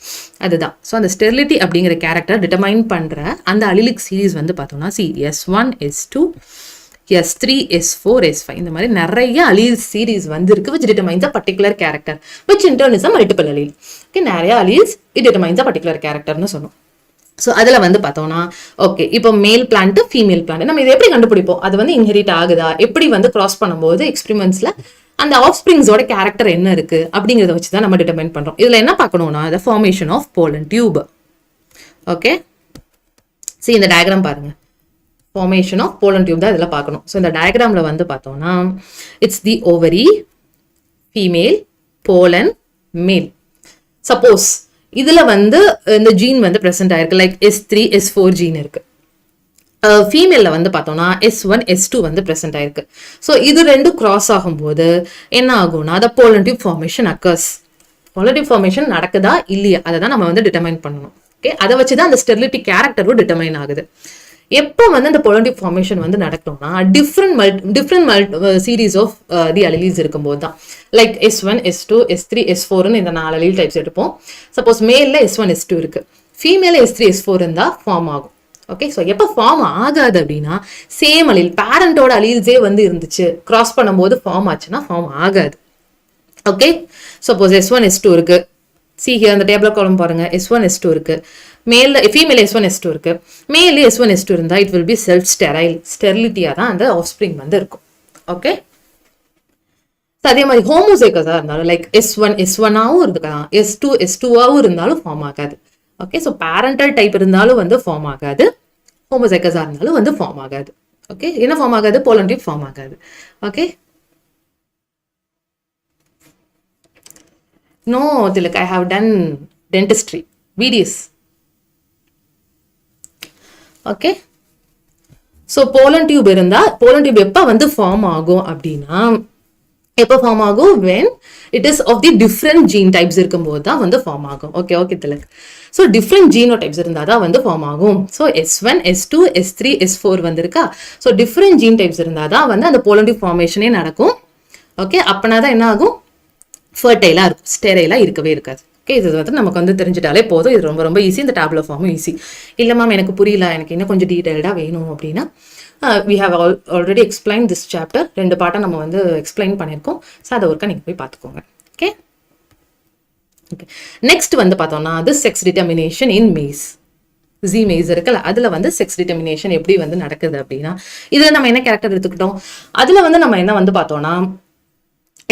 அதுதான். So அந்த ஸ்டெரிலிட்டி அப்படிங்கிற கேரக்டர் டிட்டர்மைன் பண்ணுற அந்த அலிலிக் சீரீஸ் வந்து பார்த்தோம்னா S1 S2 S3 S4 S5 இந்த மாதிரி நிறைய அலீல் சீரீஸ் வந்து இருக்கு which determines a particular character which in turn is a multiple allele. Okay, நிறைய alleles it determines a particular characterன்னு சொன்னோம். ஸோ அதில் வந்து பார்த்தோம்னா ஓகே, இப்போ மேல் பிளான்ட் ஃபீமேல் பிளான்ட் நம்ம இதை எப்படி கண்டுபிடிப்போம்? அது வந்து இன்ஹெரிட் ஆகுதா, எப்படி வந்து கிராஸ் பண்ணும்போது எக்ஸ்பெரிமெண்ட்ஸ்ல அந்த ஆஃப்ஸ்பிரிங்ஸோட கேரக்டர் என்ன இருக்கு அப்படிங்கிறத வச்சு தான் நம்ம டிட்டர்மைன் பண்றோம். இதுல என்ன பார்க்கணும்னா the formation of pollen tube. Okay, சரி இந்த டயக்ராம் பாருங்க. formation of pollen tube தான் இதில் பார்க்கணும். ஸோ இந்த டயக்ராம்ல வந்து பார்த்தோம்னா it's the ovary, female, pollen, male. Suppose இதுல வந்து இந்த ஜீன் வந்து பிரசன்ட் ஆயிருக்கு, லைக் S3 S4 ஜீன் இருக்கு. ஃபீமேல்ல வந்து பார்த்தோம்னா S1 S2 வந்து பிரசன்ட் ஆயிருக்கு. ஸோ இது ரெண்டு கிராஸ் ஆகும்போது என்ன ஆகும்னா the pollen tube formation occurs. pollen tube formation நடக்குதா இல்லையா அதை தான் நம்ம வந்து டிட்டர்மைன் பண்ணணும். ஓகே, அதை வச்சு தான் அந்த ஸ்டெரிலிட்டி கேரக்டரும் டிட்டர்மைன் ஆகுது. எப்போ வந்து அந்த pollen tube formation வந்து நடக்கும்னா டிஃப்ரெண்ட் சீரீஸ் ஆஃப் தி அலிலீஸ் இருக்கும்போது தான். லைக் S1 S2 S3 S4ன்னு இந்த 4 அலில் டைப்ஸ் எடுப்போம். சப்போஸ் மேல்ல S1 S2 இருக்கு, ஃபீமேல S3 S4 இருந்தா ஃபார்ம் ஆகும். ஓகே, ஸோ எப்போ ஃபார்ம் ஆகாது அப்படின்னா சேம் அலீல் பேரண்டோட அலீல்ஸே வந்து இருந்துச்சு, கிராஸ் பண்ணும்போது ஃபார்ம் ஆச்சுன்னா ஃபார்ம் ஆகாது. ஓகே, சப்போஸ் S1 S2 இருக்கு, சி ஹியர் அந்த டேபிள் காலம் பாருங்க. S1 S2 இருக்கு, மேல் ஃபீமேல் S1 S2 இருக்கு, மேல் S1 S2 இருந்தா it will be self sterile, ஸ்டெரிலிட்டியா தான் அந்த ஆஃப்ஸ்பிரிங் வந்து இருக்கும். ஓகே, அதே மாதிரி ஹோமோசைகஸா இருந்தாலும் லைக் S1 S1ஆவும் இருக்கலாம், S2 S2ஆவும் இருந்தாலும் ஃபார்ம் ஆகாது. ஓகே, ஸோ பேரண்டல் டைப் இருந்தாலும் வந்து ஃபார்ம் ஆகாது, ஹோமோசைகஸா இருந்தாலும் வந்து ஃபார்ம் ஆகாது. ஓகே, என்ன ஃபார்ம் ஆகாது? pollen tube ஃபார்ம் ஆகாது. Okay, no Tilak, I have done dentistry VDS. Okay, so pollen tube இருந்தா pollen tube எப்போ வந்து ஃபார்ம் ஆகும் அப்படின்னா எப்போ ஃபார்ம் ஆகும்? when it is of the different gene types இருக்கும்போது தான் வந்து ஃபார்ம் ஆகும். Okay okay Tilak. So different genotypes இருந்தால் தான் வந்து ஃபார்ம் ஆகும். So S1 S2 S3 S4 வந்திருக்கா. ஸோ டிஃப்ரெண்ட் ஜீன் டைப்ஸ் இருந்தால் தான் வந்து அந்த pollen tube ஃபார்மேஷனே நடக்கும். ஓகே, அப்பனா தான் என்ன ஆகும்? ஃபர்டைலாக இருக்கும், ஸ்டெரைலாக இருக்கவே இருக்காது. ஓகே, இது வந்து நமக்கு வந்து தெரிஞ்சிட்டாலே போதும். இது ரொம்ப ரொம்ப ஈஸி. இந்த டேப்லெட் ஃபார்மும் ஈஸி. இல்லை மேம் எனக்கு புரியல, எனக்கு இன்னும் கொஞ்சம் டீட்டெயில்டாக வேணும் அப்படின்னா we have already explained this chapter. ரெண்டு பாட்டை நம்ம வந்து எக்ஸ்பிளைன் பண்ணியிருக்கோம். ஸோ அதை ஒருக்கா நீங்கள் போய் பார்த்துக்கோங்க. ஓகே ஓகே, நெக்ஸ்ட் வந்து பார்த்தோம்னா அது செக்ஸ் டிட்டர்மினேஷன் இன் மேஸ். ஜி மேஸ் இருக்குல்ல, அதில் வந்து செக்ஸ் டிட்டர்மினேஷன் எப்படி வந்து நடக்குது அப்படின்னா இதில் நம்ம என்ன கேரக்டர் எடுத்துக்கிட்டோம்? அதில் வந்து நம்ம என்ன வந்து பார்த்தோம்னா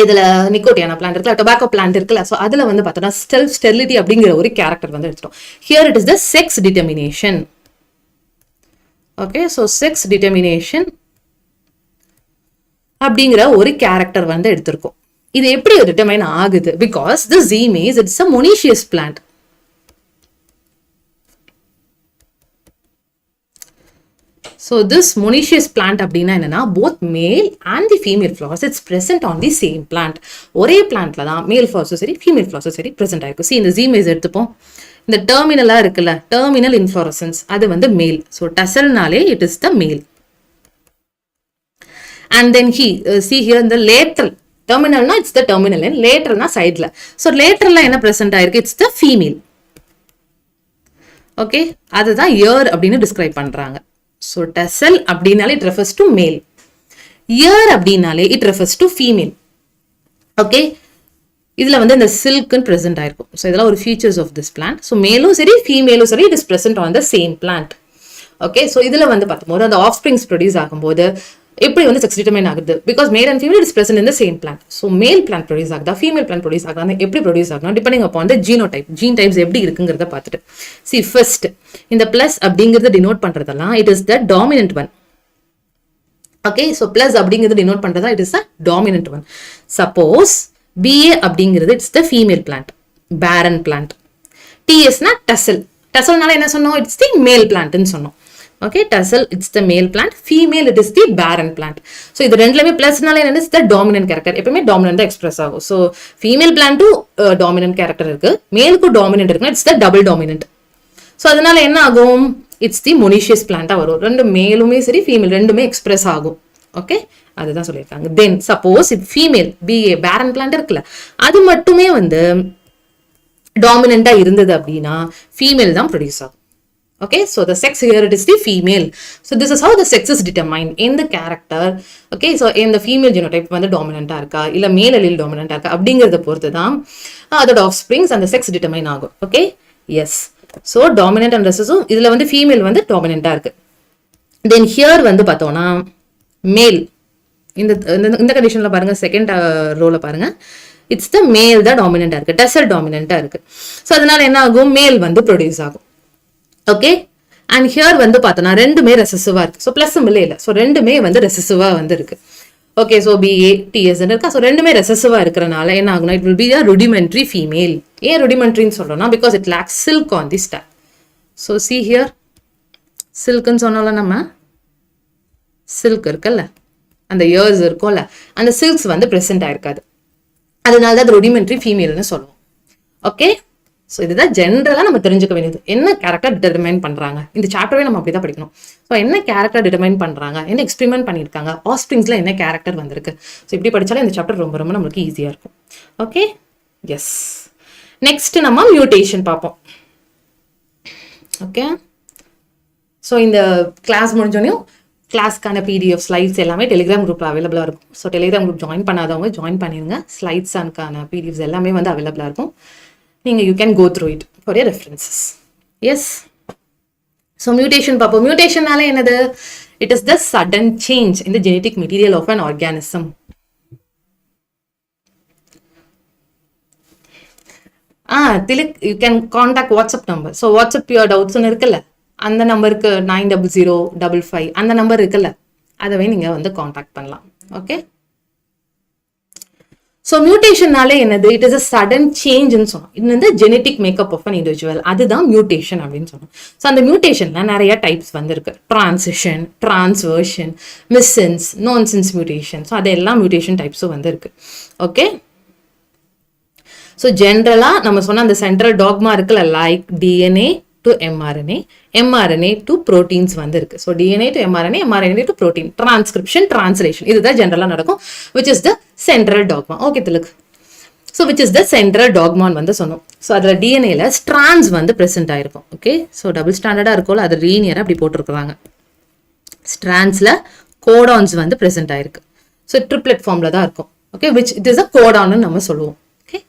இதுல நிக்கோட்டியானா பிளான்ட் இருக்குல்ல, டொபாக்கோ பிளான்ட் இருக்குல்ல, ஸோ அதுல வந்து பார்த்தோம்னா ஸ்டெரிலிட்டி அப்படிங்கிற ஒரு கேரக்டர் வந்து எடுத்துட்டோம். Here it is the sex determination. Okay, so sex determination அப்படிங்கிற ஒரு கேரக்டர் வந்து எடுத்திருக்கோம். இது எப்படி டிட்டர்மைன் ஆகுது? Because the Zea mays it's a monoecious plant. So this monoecious plant அப்படின்னா என்னன்னா both male and the female flowers it's present on the same plant. ஒரே பிளான்ட்ல தான் மேல் ஃப்ளவர்ஸும் சரி ஃபீமேல் ஃப்ளவர்ஸும் சரி present ஆயிருக்கும். See இந்த ஜீமேஸ் எடுத்துப்போம். இந்த டெர்மினலா இருக்குல்ல, டெர்மினல் இன்ஃப்ளோரசன்ஸ் அது வந்து மேல். ஸோ டசல்னாலே it is the male. And then see here இந்த லேட்ரல் டெர்மினல்னா இட்ஸ் த டெர்மினல் லைன், லேட்ரல்னா சைட்ல. ஸோ லேட்ரல்ல என்ன present ஆயிருக்கு? It's the female. ஓகே, அதுதான் இயர் அப்படின்னு டிஸ்கிரைப் பண்றாங்க. So tassel அப்படினாலே it refers to male. Ear அப்படினாலே it refers to female. Okay, இதுல வந்து இந்த silken present ஆயிருக்கும். So இதெல்லாம் ஒரு features of this plant. So மேலும் சரி ஃபீமேலும் சரி it is present on the same plant. Okay, so இதுல வந்து பார்க்கும்போது அந்த offsprings produce ஆகும்போது எப்படி வந்து செக்ஸ் டிட்டர்மைன் ஆகுது? Because male and female is present in the same plant. So male plant produce ஆகுதா ஃபீமேல் பிளான்ட் ப்ரொடியூஸ் ஆகுதா எப்படி ப்ரொடியூஸ் ஆகணும் depending upon the genotype, gene types எப்படி இருக்குங்கிறத பார்த்துட்டு சி ஃபர்ஸ்ட் இந்த பிளஸ் அப்படிங்கிறது டினோட் பண்றதெல்லாம் it is the dominant one. Okay, so plus அப்படிங்கிறது டினோட் பண்றதா it is the dominant one. Suppose PA அப்படிங்கிறது it's the female plant, parent plant. டிஎஸ்னா டசல், டசல்னால என்ன சொன்னோம்? இட்ஸ் தி மேல் பிளான்ட்னு சொன்னோம். Okay, tassel it's the male plant, female it is the barren plant. So இது ரெண்டுலமே பிளஸ்னால என்ன is the dominant character, எப்பவுமே dominant தான் express ஆகும். ஸோ ஃபீமேல் பிளான்ட்டும் டாமினன்ட் கேரக்டர் இருக்கு, மேலுக்கும் டாமினன்ட் இருக்குன்னா it's the double dominant. So அதனால என்ன ஆகும்? இட்ஸ் தி மொனீஷியஸ் பிளான்ட்டா வரும். ரெண்டு மேலுமே சரி ஃபீமேல் ரெண்டுமே எக்ஸ்பிரஸ் ஆகும். ஓகே, அதுதான் சொல்லியிருக்காங்க. தென் சப்போஸ் ஃபீமேல் பிஏ பேரன் பிளான்ட் இருக்குல்ல, அது மட்டுமே வந்து டாமினண்டா இருந்தது அப்படின்னா ஃபீமேல் தான் ப்ரொடியூஸ் ஆகும். Okay, so the sex here it is the female. So this is how the sex is determined in the character. Okay, so in the female genotype வந்து dominant இருக்கா இல்ல மேல் allele dominant இருக்கா அப்படிங்கறத பொறுத்து தான் அதோட offsprings and the sex determine ஆகும். Okay, yes, so dominant and recessive இதுல வந்து female வந்து dominant இருக்கு. Then here வந்து பார்த்தோம்னா male இந்த கண்டிஷன்ல பாருங்க, செகண்ட் ரோல பாருங்க, இட்ஸ் த மேல் தான் டாமினண்டா இருக்கு, டெசல் டாமினண்டா இருக்கு. ஸோ அதனால என்ன ஆகும், மேல் வந்து ப்ரொடியூஸ் ஆகும். ஓகே, அண்ட் ஹியர் வந்து பார்த்தோன்னா ரெண்டுமே ரெசசிவா இருக்கு. ஸோ பிளஸும் இல்லை, ஸோ ரெண்டுமே வந்து ரெசசிவா வந்து இருக்கு. ஓகே, ஸோ பிஏ டிஎஸ் இருக்கா. ஸோ ரெண்டுமே ரெசசிவா இருக்கிறனால என்ன ஆகுனா it will be a rudimentary female. ஏன் ருடிமெண்ட்ரின்னு சொல்றோம்னா because it lacks silk on the stalk. So see here சில்க்னு சொன்னோம்ல, நம்ம சில்க் இருக்குல்ல, அந்த இயர்ஸ் இருக்கும்ல, அந்த சில்க்ஸ் வந்து ப்ரெசென்ட் ஆயிருக்காது. அதனால தான் அது ருடிமெண்ட்ரி ஃபீமேல்னு சொல்லுவோம். ஓகே, ஸோ இதுதான் ஜென்ரலாக நம்ம தெரிஞ்சுக்க வேண்டியது. என்ன கேரக்டர் டிட்டர்மைன் பண்ணுறாங்க, இந்த சாப்டரே நம்ம அப்படி தான் படிக்கணும். ஸோ என்ன கேரக்டர் டிட்டர்மைன் பண்ணுறாங்க, என்ன எக்ஸ்பெரிமெண்ட் பண்ணியிருக்காங்க, ஆஸ்பிரிங்ஸில் என்ன கேரக்டர் வந்திருக்கு. ஸோ இப்படி படித்தாலும் இந்த சாப்டர் ரொம்ப ரொம்ப நம்மளுக்கு ஈஸியாக இருக்கும். Okay, yes. நெக்ஸ்ட் நம்ம மியூட்டேஷன் பார்ப்போம். ஓகே, ஸோ இந்த கிளாஸ் முடிஞ்சோடனையும் கிளாஸ்க்கான பிடிஎஃப் ஸ்லைட்ஸ் எல்லாமே டெலிகிராம் குரூப்பில் அவைலபிளாக இருக்கும். ஸோ டெலிகிராம் குரூப் ஜாயின் பண்ணாதவங்க ஜாயின் பண்ணிடுங்க. ஸ்லைட்ஸான பிடிஎஃப்ஸ் எல்லாமே வந்து அவைலபிளாக இருக்கும். you can go through it for your references. Yes, so mutation பார்ப்போம். மியூட்டேஷன்னால என்னது, it is the sudden change in the genetic material of an organism. Tilak, you can contact WhatsApp number. So WhatsApp your doubts இருக்குல்ல, அந்த நம்பருக்கு 90055 அந்த number இருக்குல்ல, அதவே நீங்க வந்து காண்டாக்ட் பண்ணலாம். ஓகே, ஸோ மியூட்டேஷன்னாலே என்னது, இட் இஸ் அ சடன் சேஞ்சுன்னு சொன்னோம். இது வந்து genetic makeup of an individual, அதுதான் மியூட்டேஷன் அப்படின்னு சொன்னோம். ஸோ அந்த மியூட்டேஷன்ல நிறைய டைப்ஸ் வந்து இருக்கு. Transition, transversion, missense, nonsense mutation. So அதெல்லாம் மியூட்டேஷன் டைப்ஸும் வந்து இருக்கு. ஓகே, ஸோ ஜென்ரலாக நம்ம சொன்ன அந்த சென்ட்ரல் டாக்மா இருக்குல்ல, like DNA to mRNA, mRNA to proteins வந்து இருக்கு. So DNA to mRNA, mRNA to protein, transcription, translation, இதுதான் ஜென்ரலாக நடக்கும். Which is the central dogma. Okay Tilak, so which is the central டாக்மான்னு வந்து சொன்னோம். ஸோ அதில் டிஎன்ஏல ஸ்ட்ராண்ட்ஸ் வந்து ப்ரெசென்ட் ஆயிருக்கும். ஓகே, ஸோ டபுள் ஸ்டாண்டர்டாக இருக்கும்ல, அது லீனியராக அப்படி போட்டிருக்கிறாங்க. ஸ்ட்ராண்ட்ஸில் கோடான்ஸ் வந்து ப்ரெசென்ட் ஆயிருக்கு. ஸோ ட்ரிப்ளெட் ஃபார்மில் தான் இருக்கும். Okay, which it is a கோடான்னு நம்ம சொல்லுவோம். ஓகே,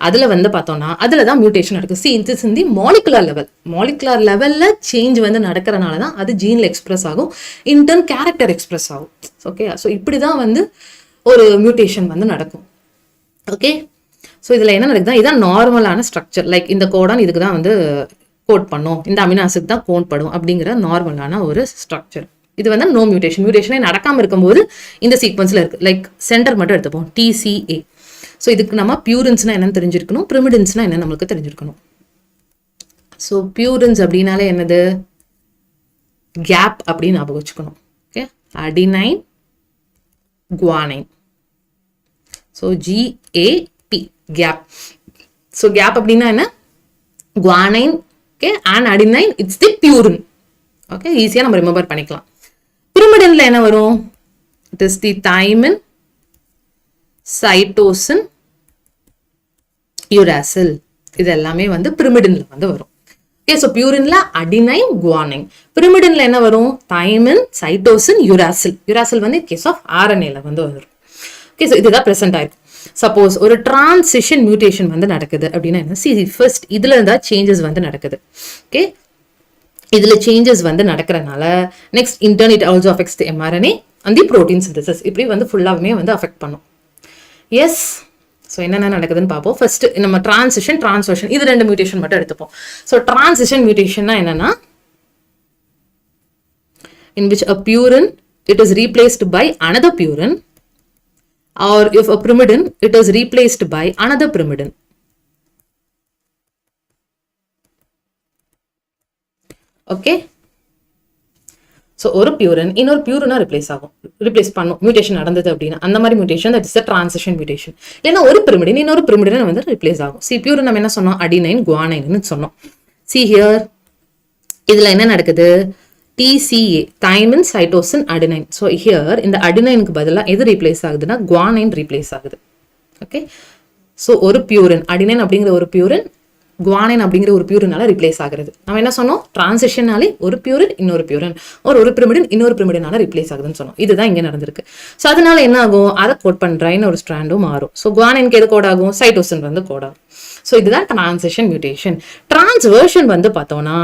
அதில் வந்து பார்த்தோம்னா அதில் தான் மியூட்டேஷன் நடக்கும். சி இன்ஸ் இன் தி மாலிகுலர் லெவல், மாலிகுலர் லெவலில் சேஞ்ச் வந்து நடக்கிறனால தான் அது ஜீனில் எக்ஸ்பிரஸ் ஆகும், இன்டர்ன் கேரக்டர் எக்ஸ்பிரஸ் ஆகும். ஓகே, ஸோ இப்படி தான் வந்து ஒரு மியூட்டேஷன் வந்து நடக்கும். ஓகே, ஸோ இதில் என்ன நடக்குதுன்னா, இதுதான் நார்மலான ஸ்ட்ரக்சர். லைக் இந்த கோடான் இதுக்கு தான் வந்து கோட் பண்ணும், இந்த அமினோ ஆசிட் தான் கோட் படும் அப்படிங்கிற நார்மலான ஒரு ஸ்ட்ரக்சர். இது வந்து நோ மியூட்டேஷன். மியூட்டேஷனே நடக்காமல் இருக்கும்போது இந்த சீக்வன்ஸில் இருக்கு. லைக் சென்டர் மட்டும் எடுத்துப்போம், டிசிஏ. ஸோ இதுக்கு நம்ம பியூரின்ஸ்னா என்னன்னு தெரிஞ்சிருக்கணும், பிரிமிடின்ஸ்னா என்ன நம்மளுக்கு தெரிஞ்சிருக்கணும். ஸோ பியூரின்ஸ் அப்படின்னாலே என்னது, கேப் அப்படின்னு ஞாபகம் வச்சுக்கணும். Okay, adenine guanine. So GAP, gap. So gap அப்படின்னா என்ன, guanine okay and adenine, it's the purine. Okay, ஈஸியாக நம்ம ரிமெம்பர் பண்ணிக்கலாம். பிரிமிடின்ல என்ன வரும், it is the thymine, cytosine, uracil. இது எல்லாமே வந்து பிரிமிடின்ல வந்து வரும். ஓகே, ஸோ பியூரின்ல அடினைன் குவானைன், பிரிமிடின்ல என்ன வரும், தைமின், சைட்டோசின், யூராசில். யூராசில் வந்து கேஸ் ஆஃப் ஆர்என்ஏல வந்து வரும். ஓகே, ஸோ இதுதான் ப்ரெசென்ட் ஆயிருக்கும். சப்போஸ் ஒரு டிரான்சிஷன் மியூட்டேஷன் வந்து நடக்குது அப்படின்னா என்ன, சி ஃபர்ஸ்ட் இதுல இருந்தா சேஞ்சஸ் வந்து நடக்குது. ஓகே, இதுல சேஞ்சஸ் வந்து நடக்கிறனால next in turn it also affects the mRNA and the protein synthesis. இப்படி வந்து ஃபுல்லாகவே வந்து அஃபெக்ட் பண்ணும். எஸ், ஸோ என்னென்ன நடக்குதுன்னு பார்ப்போம். ஃபர்ஸ்ட் நம்ம டிரான்சிஷன், டிரான்ஸ்வர்ஷன், இது ரெண்டு மியூட்டேஷன் மட்டும் எடுத்துப்போம். ஸோ டிரான்சிஷன் மியூட்டேஷன்னா என்னன்னா, in which a purine it is replaced by another purine, or if a pyrimidine it is replaced by another pyrimidine. Okay, so ஒரு பியூரின் இன்னொரு பியூரினா ரிப்ளேஸ் பண்ணும் மியூட்டேஷன் நடந்தது அப்படின்னா, அந்த மாதிரி mutation that is the transition mutation. இல்லைன்னா ஒரு pyrimidine இன்னொரு பிரிமிடின் வந்து ரிப்ளேஸ் ஆகும். சி பியூரின் நம்ம என்ன சொன்னோம், அடினைன் குவானைன்னு சொன்னோம். சி ஹியர் இதுல என்ன நடக்குது, TCA, thymine, cytosine, adenine. So here இந்த அடினைனுக்கு பதிலாக எது ரீப்ளேஸ் ஆகுதுன்னா குவானைன் ரீப்ளேஸ் ஆகுது. ஓகே, ஸோ ஒரு பியூரின், அடினைன் அப்படிங்கிற ஒரு பியூரின் குவானைன் அப்படிங்கிற ஒரு பியூரினால ரிப்ளேஸ் ஆகுறது. நம்ம என்ன சொன்னோம், டிரான்சிஷனாலே ஒரு பியூரின் இன்னொரு பியூரின், ஒரு பிரிமிடின் இன்னொரு பிரிமிடினால ரிப்ளேஸ் ஆகுதுன்னு சொன்னோம். இதுதான் இங்க நடந்திருக்கு. ஸோ அதனால என்ன ஆகும், அதை கோட் பண்ற இன்னொரு ஸ்ட்ராண்டும் மாறும். ஸோ குவானைனுக்கு எது கோட் ஆகும், சைட்டோசின் வந்து கோட் ஆகும். ஸோ இதுதான் டிரான்சிஷன் மியூட்டேஷன். டிரான்ஸ்வர்ஷன் வந்து பார்த்தோம்னா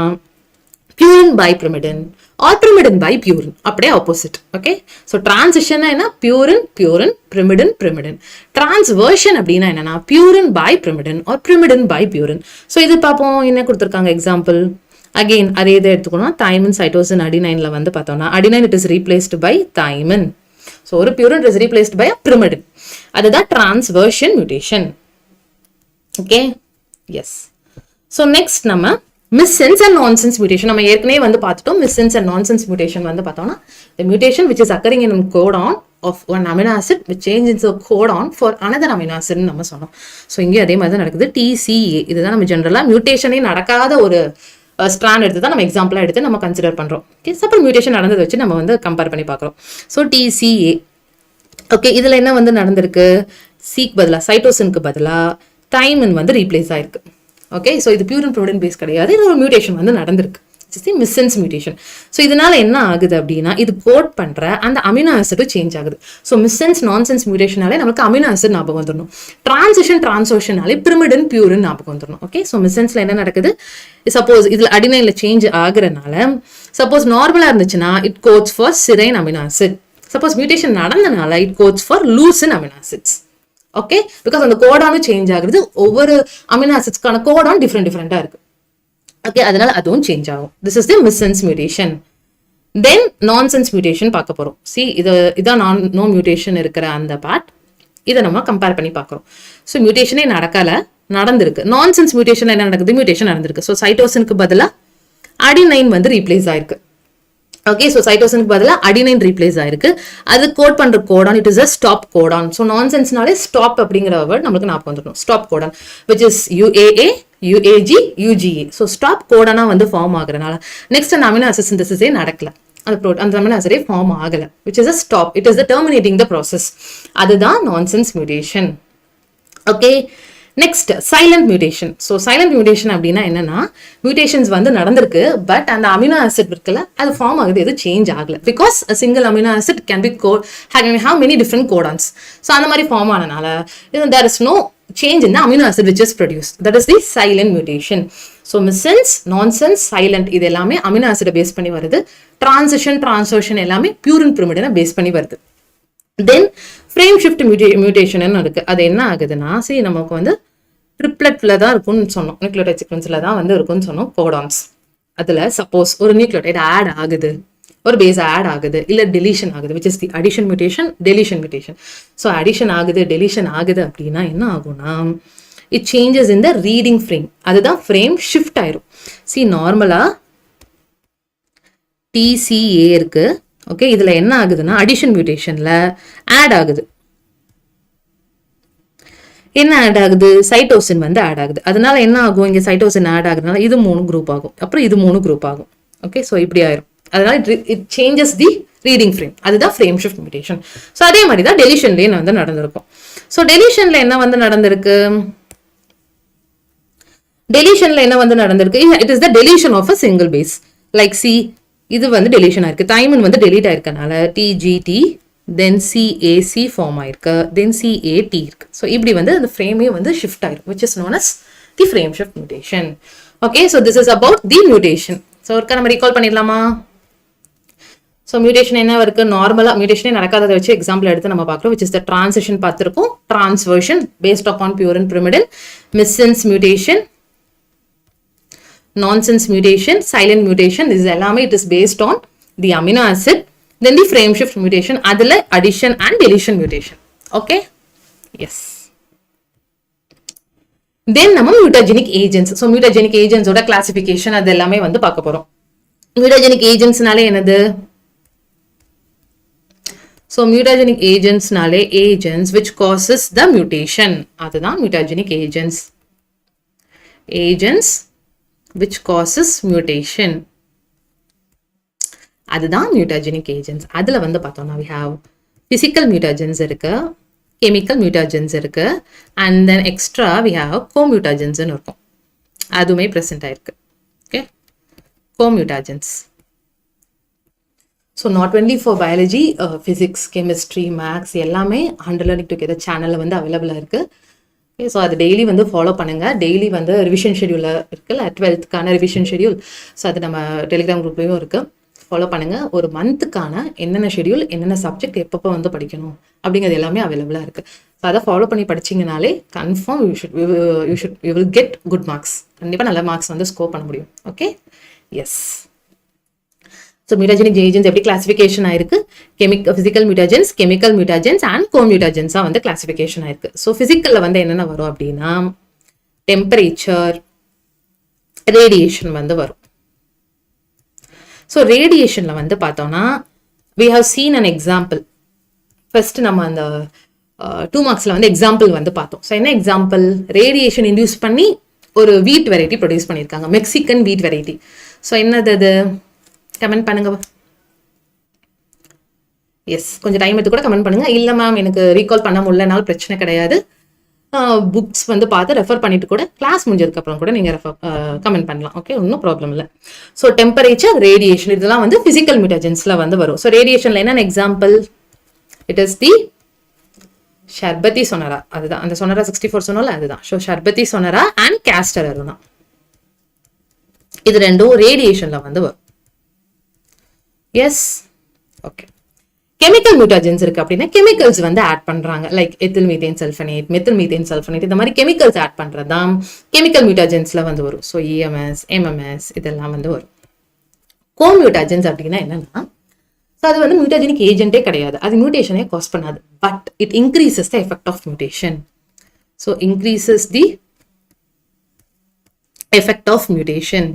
purine by pyrimidine or pyrimidine by purine, அப்படியே ஆப்போசிட். ஓகே, ஸோ டிரான்சிஷன் என்ன, purine purine, pyrimidine pyrimidine. Transversion அப்படின்னா என்னன்னா purine by pyrimidine or pyrimidine by purine. So இது பார்ப்போம், என்ன கொடுத்துருக்காங்க எக்ஸாம்பிள். அகெயின் அதே இதை எடுத்துக்கணும். தைமின் சைட்டோசின் அடினைன்ல வந்து பார்த்தோம்னா adenine it is replaced by thymine. So ஒரு purine is replaced by a pyrimidine. அதுதான் transversion mutation. Okay, yes. So next நம்ம மிஸ்சென்ஸ் அண்ட் நான்சென்ஸ் மியூட்டேஷன் நம்ம ஏற்கனவே வந்து பார்த்துட்டோம். மிஸ்சென்ஸ் அண்ட் நான்சென்ஸ் மியூட்டேஷன் வந்து பார்த்தோம்னா the mutation which is occurring in codon of one amino acid which changes the codon for another amino acid நம்ம சொன்னோம். So இங்கே அதே மாதிரி தான் நடக்குது. TCA இதுதான் நம்ம ஜென்ரலாக மியூட்டேஷனே நடக்காத ஒரு ஸ்ட்ராண்ட் எடுத்து தான் நம்ம எக்ஸாம்பிளாக எடுத்து நம்ம கன்சிடர் பண்ணுறோம். ஓகே, சப்போஸ் மியூட்டேஷன் நடந்ததை வச்சு நம்ம வந்து கம்பேர் பண்ணி பார்க்குறோம். So TCA. ஓகே, இதில் என்ன வந்து நடந்திருக்கு, சீக்கு பதிலாக சைட்டோசினுக்கு பதிலாக தைமின் வந்து ரீப்ளேஸ் ஆயிருக்கு. ஓகே, ஸோ இது பியூரின் ப்ரோடின் பேஸ் கிடையாது, இது ஒரு மியூட்டேஷன் வந்து நடந்திருக்கு. மிஸ்சென்ஸ் மியூட்டேஷன். ஸோ இதனால என்ன ஆகுது அப்படின்னா இது கோட் பண்ற அந்த அமினோ ஆசிட் சேஞ்ச் ஆகுது. ஸோ மிஸ்சென்ஸ் நான்சென்ஸ் மியூட்டேஷனாலே நமக்கு அமினோ ஆசிட் ஞாபகம் வந்துடணும். டிரான்சிஷன் டிரான்ஸ்வர்ஷனாலே பிரிமிடின் பியூரின் ஞாபகம் வந்துடணும். ஓகே, ஸோ மிஸ்சென்ஸ்ல என்ன நடக்குது, சப்போஸ் இதுல அடினைன்ல சேஞ்ச் ஆகுறதுனால சப்போஸ் நார்மலா இருந்துச்சுன்னா it codes for serine amino acid. Suppose mutation நடந்தனால it codes for leucine amino acids. Okay, because அந்த கோடானும் சேஞ்ச் ஆகுது, ஒவ்வொரு அமினோ ஆசிட்ஸ்க்கான கோடான் டிஃப்ரெண்டா இருக்கு. ஓகே, அதனால அதுவும் சேஞ்ச் ஆகும். This is the missense mutation. Then nonsense mutation பார்க்க போறோம். சி இதான் நோ மியூட்டேஷன் இருக்கிற அந்த பார்ட். இதை நம்ம கம்பேர் பண்ணி பார்க்குறோம். ஸோ மியூட்டேஷனே நடந்திருக்கு. நான்சென்ஸ் மியூட்டேஷன் என்ன நடக்குது, மியூட்டேஷன் நடந்திருக்கு. ஸோ சைட்டோசினுக்கு பதிலாக அடினைன் வந்து ரீப்ளேஸ் ஆயிருக்கு. ஓகே, ஸோ சைட்டோசினுக்கு பதிலாக அடினைன் ரீப்ளேஸ் ஆயிருக்கு. அது கோட் பண்ற codon it is a stop codon. So நான்சென்ஸ்னாலே ஸ்டாப் அப்படிங்கிற வேர்ட் நம்மளுக்கு ஞாபகம் வந்துடும். Stop codon which is UAA UAG UGA. So stop கோடானா வந்து ஃபார்ம் ஆகுறதுனால நெக்ஸ்ட் அந்த அமினோ ஆசிட் சிந்தசிஸே நடக்கல, அந்த அமினோ ஆசிடே ஃபார்ம் ஆகல, which is a stop. It is the terminating the process. அதுதான் nonsense mutation. Okay, next silent mutation. So silent mutation அப்படின்னா என்னன்னா மியூட்டேஷன்ஸ் வந்து நடந்திருக்கு, பட் அந்த அமினோ ஆசிட் இருக்குல்ல அது ஃபார்ம் ஆகுது, எது சேஞ்ச் ஆகல. Because single amino acid can be have many different codons. So அந்த மாதிரி ஃபார்ம் ஆனனால there is no change in the amino acid which is produced. That is the silent mutation. So missense, nonsense, silent இது எல்லாமே amino acid base பண்ணி வருது. Transition டிரான்ஸ்வர்ஷன் எல்லாமே purine பிரிமிடினை base பண்ணி வருது. தென் ஃப்ரேம் ஷிஃப்ட் மியூட்டேஷன் இருக்கு. அது என்ன ஆகுதுன்னா சரி நமக்கு வந்து ட்ரிப்ளெட்ல தான் இருக்கும்னு சொன்னோம், நியூக்ளியோடைட் சீக்வன்ஸ்ல தான் வந்து இருக்கும்னு சொன்னோம் கோடான்ஸ். அதுல சப்போஸ் ஒரு நியூக்ளியோடைட் ஆட் ஆகுது, ஒரு பேஸ் ஆட் ஆகுது, இல்ல டெலிஷன் ஆகுது, which is the addition mutation, deletion mutation. So addition ஆகுது டெலிஷன் ஆகுது அப்படின்னா என்ன ஆகும்னா it changes in the reading frame. அதுதான் ஃப்ரேம் ஷிஃப்ட் ஆயிரும். சி நார்மலா TCA இருக்கு. ஓகே, இதுல என்ன ஆகுதுன்னா அடிஷன் மியூட்டேஷன்ல ஆட் ஆகுது. என்ன ஆட் ஆகுது, சைட்டோசின் வந்து ஆட் ஆகுது. அதனால என்ன ஆகும், இங்க சைட்டோசின் ஆட் ஆகுறதுனால இது 3 குரூப் ஆகும், அப்புறம் இது 3 குரூப் ஆகும். ஓகே, ஸோ இப்படி ஆயிரும். அதனால it changes the reading frame. அதுதான் ஃப்ரேம் ஷிஃப்ட் மியூட்டேஷன். ஸோ அதே மாதிரி தான் டெலிஷன்லேயே வந்து நடந்திருக்கும். ஸோ டெலிஷன்ல என்ன வந்து நடந்திருக்கு, it is the deletion of a single base. Like see இது வந்து டெலிஷன் ஆயிருக்கு, தைமின் வந்து டெலீட் ஆயிருக்கனால TGT தென் CAC ஃபார்ம் ஆயிருக்கு, தென் CAT இருக்கு. ஸோ இப்படி வந்து அந்த ஃப்ரேமே வந்து ஷிஃப்ட் ஆயிரும், which is known as the frame shift mutation. Okay, so this is about the mutation. So ஒருக்கா நம்ம ரீகால் பண்ணிடலாமா. ஸோ மியூட்டேஷன் என்ன இருக்கு, நார்மலா மியூட்டேஷனே நடக்காததை வச்சு எக்ஸாம்பிள் எடுத்து நம்ம பார்க்குறோம், விச் இஸ் த டிரான்சிஷன் பார்த்துருக்கோம், transversion based upon purine pyrimidine, missense mutation, nonsense mutation, silent mutation. இது எல்லாமே it is based on the amino acid. Then the frame shift mutation, அதுல addition and deletion mutation. Okay, yes. Then நம்ம mutagenic agents. So mutagenic ஏஜென்ட்ஸோட classification அது எல்லாமே வந்து பார்க்க போறோம். மியூட்டஜெனிக் ஏஜென்ட்ஸ்னாலே என்னது, ஸோ மியூட்டஜெனிக் ஏஜென்ட்ஸ்னாலே agents which causes the mutation. அதுதான் mutagenic agents. Agents which causes mutation. அதுதான் மியூட்டஜெனிக் ஏஜென்ட்ஸ். அதுல வந்து பார்த்தோம்னா we have physical mutagens இருக்கு, chemical mutagens இருக்கு, and then extra we have co-mutagens இருக்கும். அதுவுமே ப்ரெசென்ட் ஆயிருக்கு. Okay, co-mutagens. So not only for biology, physics, chemistry, maths எல்லாமே 100 Learning Together சேனலில் வந்து அவைலபிளாக இருக்குது. ஓகே, ஸோ அது டெய்லி வந்து ஃபாலோ பண்ணுங்கள். டெய்லி வந்து ரிவிஷன் ஷெடியூலில் இருக்குல்ல, 12th ரிவிஷன் ஷெடியூல். ஸோ அது நம்ம டெலிகிராம் குரூப்லேயும் இருக்குது, ஃபாலோ பண்ணுங்கள். ஒரு மந்த்துக்கான என்னென்ன ஷெடியூல், என்னென்ன சப்ஜெக்ட் எப்பப்போ வந்து படிக்கணும் அப்படிங்கிறது எல்லாமே அவைலபிளாக இருக்குது. ஸோ அதை ஃபாலோ பண்ணி படிச்சிங்கனாலே confirm you will get good marks. கண்டிப்பாக நல்ல மார்க்ஸ் வந்து ஸ்கோர் பண்ண முடியும். Okay, yes. So mutagenic agents எப்படி கிளாசிஃபிகேஷன் ஆயிருக்கு? Physical mutagens, chemical mutagens and கோ-மியூட்டாஜென்ஸாக வந்து கிளாசிஃபிகேஷன் ஆயிருக்கு. ஸோ ஃபிசிக்கலில் வந்து என்னென்ன வரும் அப்படின்னா டெம்பரேச்சர், ரேடியேஷன் வந்து வரும். ஸோ ரேடியேஷனில் வந்து பார்த்தோம்னா we have seen an example. First நம்ம அந்த 2 marksல வந்து எக்ஸாம்பிள் வந்து பார்த்தோம். ஸோ என்ன எக்ஸாம்பிள்? ரேடியேஷன் இன்டியூஸ் பண்ணி ஒரு வீட் வெரைட்டி ப்ரொடியூஸ் பண்ணியிருக்காங்க, மெக்சிகன் வீட் வெரைட்டி. ஸோ என்னது அது? கமெண்ட் பண்ணுங்க. எஸ், கொஞ்சம் டைம் எடுத்து கூட கமெண்ட் பண்ணுங்க. இல்லை மேம் எனக்கு ரீகால் பண்ண முடியலனாலும் பிரச்சனை கிடையாது. புக்ஸ் வந்து பார்த்து ரெஃபர் பண்ணிட்டு கூட கிளாஸ் முடிஞ்சதுக்கப்புறம் கூட நீங்கள் கமெண்ட் பண்ணலாம். ஓகே, ஒன்றும் ப்ராப்ளம் இல்லை. ஸோ டெம்பரேச்சர், ரேடியேஷன் இதெல்லாம் வந்து ஃபிசிக்கல் மியூட்டாஜென்ஸில் வந்து வரும். ஸோ ரேடியேஷனில் என்னென்ன எக்ஸாம்பிள்? இட் இஸ் தி ஷர்பத்தி சொனரா, அதுதான் அந்த சொனரா 64 சொன்னோம்ல அதுதான். ஸோ ஷர்பத்தி சொனரா அண்ட் கேஸ்டர் தான், இது ரெண்டும் ரேடியேஷனில் வந்து வரும். S, okay. கெமிக்கல் மியூட்டாஜென்ஸ் இருக்கு அப்படின்னா கெமிக்கல்ஸ் வந்து ஆட் பண்றாங்க, like ethyl methane sulphonate, methyl methane sulphonate, இந்த மாதிரி கெமிக்கல்ஸ் ஆட் பண்றது தான் கெமிக்கல் மியூட்டாஜென்ஸ்ல வந்து வரும். ஸோ இஎம்எஸ், எம்எம்எஸ் இதெல்லாம் வந்து வரும். கோ-மியூட்டாஜென்ஸ் அப்படின்னா என்னன்னா, ஸோ அது வந்து மியூட்டாஜெனிக் ஏஜென்ட்டே கிடையாது, அது மியூட்டேஷனே காஸ் பண்ணாது, but it increases the effect of mutation. So increases the effect of mutation,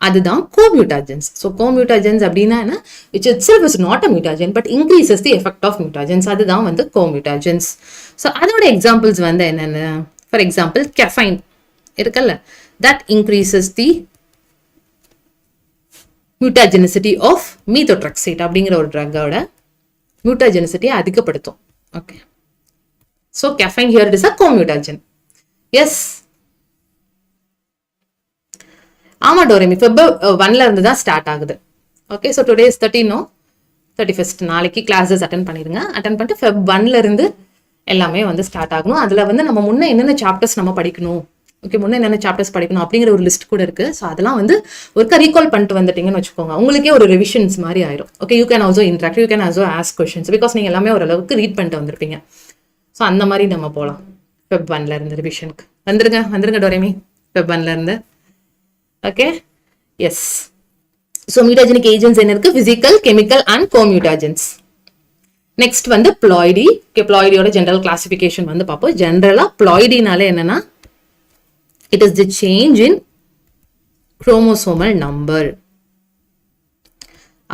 அதுதான் co-mutagens. ஸோ co-mutagens அப்படின்னா என்ன? which itself is not a mutagen but increases the effect of mutagens, அதுதான் வந்து co-mutagens. ஸோ அதோட examples வந்து என்னென்ன? For example caffeine இருக்குல்ல, that increases the mutagenicity of methotrexate அப்படிங்கிற ஒரு ட்ரக்கோட மியூட்டாஜெனிசிட்டியை அதிகப்படுத்தும். Okay, so caffeine here it is a co-mutagen. Yes, ஆமா டோரேமி, Feb 1ல இருந்து தான் ஸ்டார்ட் ஆகுது. Okay, so today is 31st, நாளைக்கு கிளாஸஸ் அட்டன் பண்ணிடுங்க. அட்டன் பண்ணிட்டு Feb 1ல இருந்து எல்லாமே வந்து ஸ்டார்ட் ஆகணும். அதில் வந்து நம்ம முன்னே என்னென்ன சாப்டர்ஸ் நம்ம படிக்கணும், ஓகே, முன்னே என்னென்ன சாப்டர்ஸ் படிக்கணும் அப்படிங்கிற ஒரு லிஸ்ட் கூட இருக்கு. ஸோ அதெல்லாம் வந்து ஒருக்கா ரீகால் பண்ணிட்டு வந்துட்டீங்கன்னு வச்சுக்கோங்க, உங்களுக்கே ஒரு ரிவிஷன்ஸ் மாதிரி ஆயிரும். Okay, you can also interact, you can also ask questions, because நீங்கள் எல்லாமே ஓரளவுக்கு ரீட் பண்ணிட்டு வந்திருப்பீங்க. ஸோ அந்த மாதிரி நம்ம போகலாம். Feb 1ல இருந்து ரிவிஷனுக்கு வந்துருங்க டோரேமி, Feb 1ல இருந்து. Okay, yes. So mutagenic agents என்ன இருக்கு? Physical, chemical and co-mutagens. Next வந்து ப்ளாய்டி. ஓகே, ப்ளாய்டியோட ஜெனரல் கிளாசிஃபிகேஷன் வந்து பார்ப்போம். ஜெனரலா ப்ளாய்டினாலே என்னன்னா, it is the change in chromosomal number,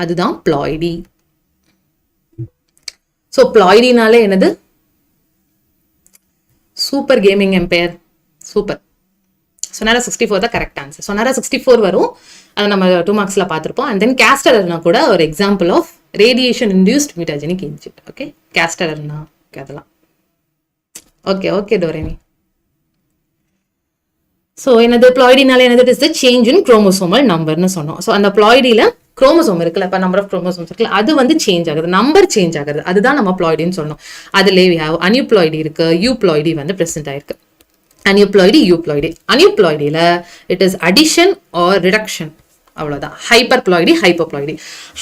அதுதான் ப்ளாய்டி. ஸோ ப்ளாய்டினாலே என்னது? Super gaming empire, super. சொனாரா 64 தான் கரெக்ட் ஆன்சர். சொனாரா 64 வரும், அதை நம்ம 2 marksல பார்த்துருப்போம். அண்ட் தென் கேஸ்டர்னா கூட ஒரு example of radiation induced mutagenic agent. Okay, கேஸ்டர்னா ஓகே அதெல்லாம் ஓகே டோரேமி. ஸோ என்னது ப்ளாய்டினால என்னது? It is the change in chromosomal நம்பர்னு சொன்னோம். ஸோ அந்த ப்ளாய்டியில் குரோமோசோம் இருக்குல்ல, இப்போ நம்பர் ஆஃப் குரோமோசோம்ஸ் இருக்குல்ல, அது வந்து சேஞ்ச் ஆகுது, நம்பர் சேஞ்ச் ஆகுது, அதுதான் நம்ம ப்ளாய்டின்னு சொன்னோம். அதுலேயே we have அனியூப்ளாய்டி இருக்கு, யூப்ளாய்டி வந்து ப்ரெசென்ட் ஆயிருக்கு. Aneuploidy, euploidy. அனியூப்ளாய்டியில் it is addition or reduction, அவ்வளோதான். Hyperploidy, hypoploidy.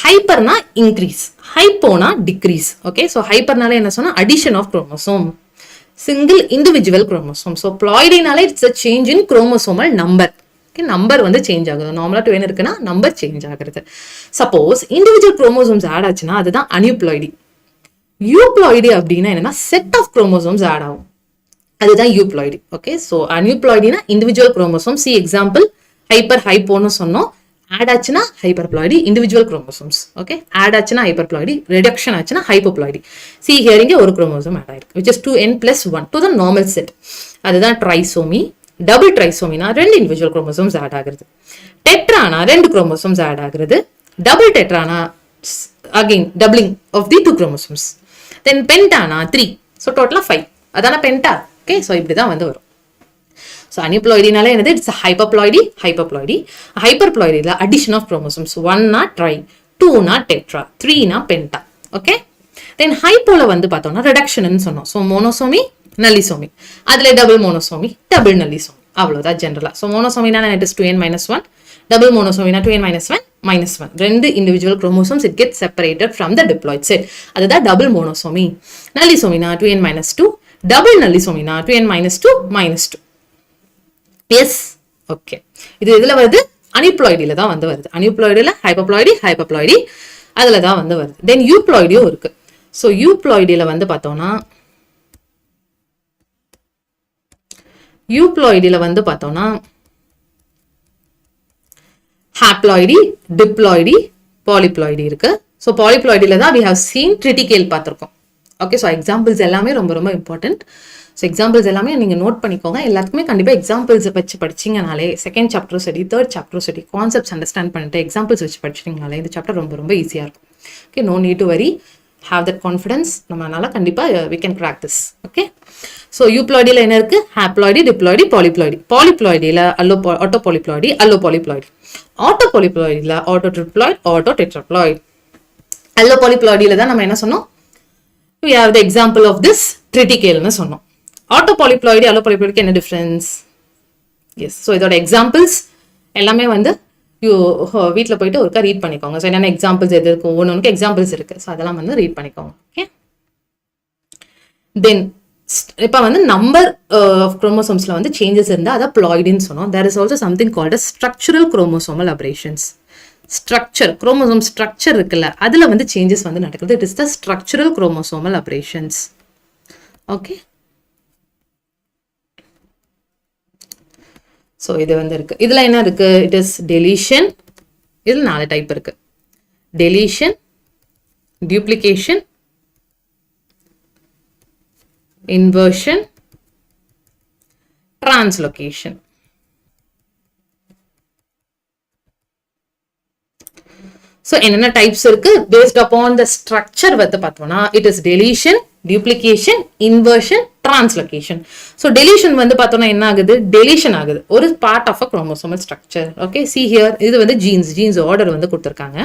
ஹைப்பர்னா இன்க்ரீஸ், ஹைப்போனா டிக்ரீஸ். ஓகே, ஸோ ஹைப்பர்னால என்ன சொன்னா? Addition of chromosome, single individual chromosome. So ப்ளாய்டினால it's a change in chromosomal number. Okay, number வந்து சேஞ்ச் ஆகுது. நார்மலா 2 இருக்குன்னா நம்பர் சேஞ்ச் ஆகுறது. சப்போஸ் இண்டிவிஜுவல் குரோமோசோம்ஸ் ஆட் ஆச்சுன்னா அதுதான் அனியூப்ளாய்டி. யூப்ளாய்டி அப்படின்னா என்னன்னா, செட் ஆஃப் குரோமோசோம்ஸ் ஆட் ஆகும், அதுதான் யூப்ளாய்டி. ஓகே, ஸோ அனியூப்ளாய்டினா individual chromosome. See example hyper, ஹைப்போன்னு சொன்னோம். ஆட் ஆச்சுன்னா hyperploidy, individual chromosomes. Okay, add ஆச்சுன்னா ஹைப்பர்ப்ளாய்டி, ரிடக்ஷன் ஆச்சுன்னா ஹைப்போப்ளாய்டி. சி ஹியர் இங்கே ஒரு குரோமோசோம் ஆட் ஆயிருக்கு, which is 2n+1 to the normal set. அதுதான் ட்ரைசோமி. டபுள் ட்ரைசோமினா 2 இண்டிவிஜுவல் குரோமோசோம்ஸ் ஆட் ஆகுறது. டெட்ரானா 2 குரோமோசோம்ஸ் ஆட் ஆகுறது. டபுள் டெட்ரானா again doubling of the 2 chromosomes. Then பென்டானா 3. ஸோ டோட்டலா 5, அதான பென்டா. ஓகே, ஸோ இப்படி தான் வந்து வரும். ஸோ அனிப்ளாய்டினால என்னது? It's hyperploidy. ஹைப்பர்ப்ளாய்டியில் addition of chromosomes. 1 tri, 2 tetra, 3 penta. Okay. Then ஹைப்போல வந்து பார்த்தோம்னா ரிடக்ஷன் சொன்னோம். So monosomy, nullisomy. அதுல டபுள் மோனோசோமி, டபுள் நல்லிசோமி. அவ்வளவுதான் ஜென்ரலா. ஸோ மோனோசோமினா இட் இஸ் 2n-1, டபுள் மோனோசோமினா 2n-1, -1. ரெண்டு individual chromosomes it get separated from the diploid set. அதுதான் டபுள் மோனோசோமி. நல்லிசோமினா 2n-2, டபுள் நல்லிசோமினா 2n-2, -2. எஸ். ஓகே. இது இதுல வருது? அனிப்ளாய்டில தான் வந்து வருது. அனிப்ளாய்டில ஹைப்பர்ப்ளாய்டி அதுல தான் வந்து வருது. தென் யூப்ளாய்டியும் இருக்கு. ஸோ யூப்ளாய்டில வந்து பார்த்தோம்னா ஹாப்ளாய்டி, டிப்ளாய்டி, பாலிப்ளாய்டி இருக்கு. ஸோ பாலிப்ளாய்டில தான் we have seen triticale பார்த்திருக்கோம். ஓகே. ஸோ எக்ஸாம்பிள்ஸ் எல்லாமே ரொம்ப ரொம்ப இம்பார்ட்டன்ட். ஸோ எக்ஸாம்பிள்ஸ் எல்லாமே நீங்க நோட் பண்ணிக்கோங்க. எல்லாத்துக்குமே கண்டிப்பா எக்ஸாம்பிள்ஸ் வச்சு படிச்சீங்கனாலே செகண்ட் சாப்டரும் சரி, தேர்ட் சாப்டரும் சரி, கான்செப்ட்ஸ் அண்டர்ஸ்டாண்ட் பண்ணிட்டு எக்ஸாம்பிள்ஸ் வச்சு படிச்சிட்டீங்கனாலே இந்த சாப்டர் ரொம்ப ரொம்ப ஈஸியா இருக்கும். Okay. No need to worry, have that confidence. நம்மளால கண்டிப்பா we can crack this. Okay. So யூப்ளாய்டில என்ன இருக்கு? Haploidy, diploidy, polyploidy. பாலிப்ளாய்டில autopolyploidy, allopolyploidy. Auto பாலிப்ளாய்டில autotriploid, autotetraploid. Allo பாலிப்ளாய்டில தான் நம்ம என்ன சொன்னோம்? we have the example of this triticale னு சொன்னோம். ஆட்டோ பாலிப்ளாய்டி, அல்லோ பாலிப்ளாய்டிக்கு என்ன டிஃபரன்ஸ்? எஸ். ஸோ இதோட எக்ஸாம்பிள்ஸ் எல்லாமே வந்து வீட்டில் போயிட்டு ஒருக்கா ரீட் பண்ணிக்கோங்க. ஸோ என்னென்ன எக்ஸாம்பிள்ஸ் எது இருக்கும், ஒவ்வொன்றுக்கு எக்ஸாம்பிள்ஸ் இருக்கு. ஸோ அதெல்லாம் வந்து ரீட் பண்ணிக்கோங்க. ஓகே. தென் இப்போ வந்து நம்பர் ஆஃப் குரோமோசோம்ஸ்ல வந்து சேஞ்சஸ் இருந்தால் அதை ப்ளாய்டின்னு சொன்னோம். There is also something called structural chromosomal aberrations. Structure, chromosome structure இருக்குல்ல, அதுல வந்து சேஞ்சஸ் வந்து நடக்குது. It is the structural chromosomal aberrations. Okay. So இது வந்து இருக்கு. இதுல என்ன இருக்கு? It is deletion. இதுல 4 டைப் இருக்கு. Deletion, duplication, inversion, translocation. So என்னென்ன டைப்ஸ் இருக்கு? பேஸ்ட் அப்பான் த ஸ்ட்ரக்சர் வந்து பார்த்தோம்னா it is deletion, duplication, inversion, translocation. So deletion வந்து பார்த்தோம்னா என்ன ஆகுது? டெலிஷன் ஆகுது ஒரு part of a chromosomal structure. Okay. See here, இது வந்து ஜீன்ஸ் ஆர்டர் வந்து கொடுத்துருக்காங்க.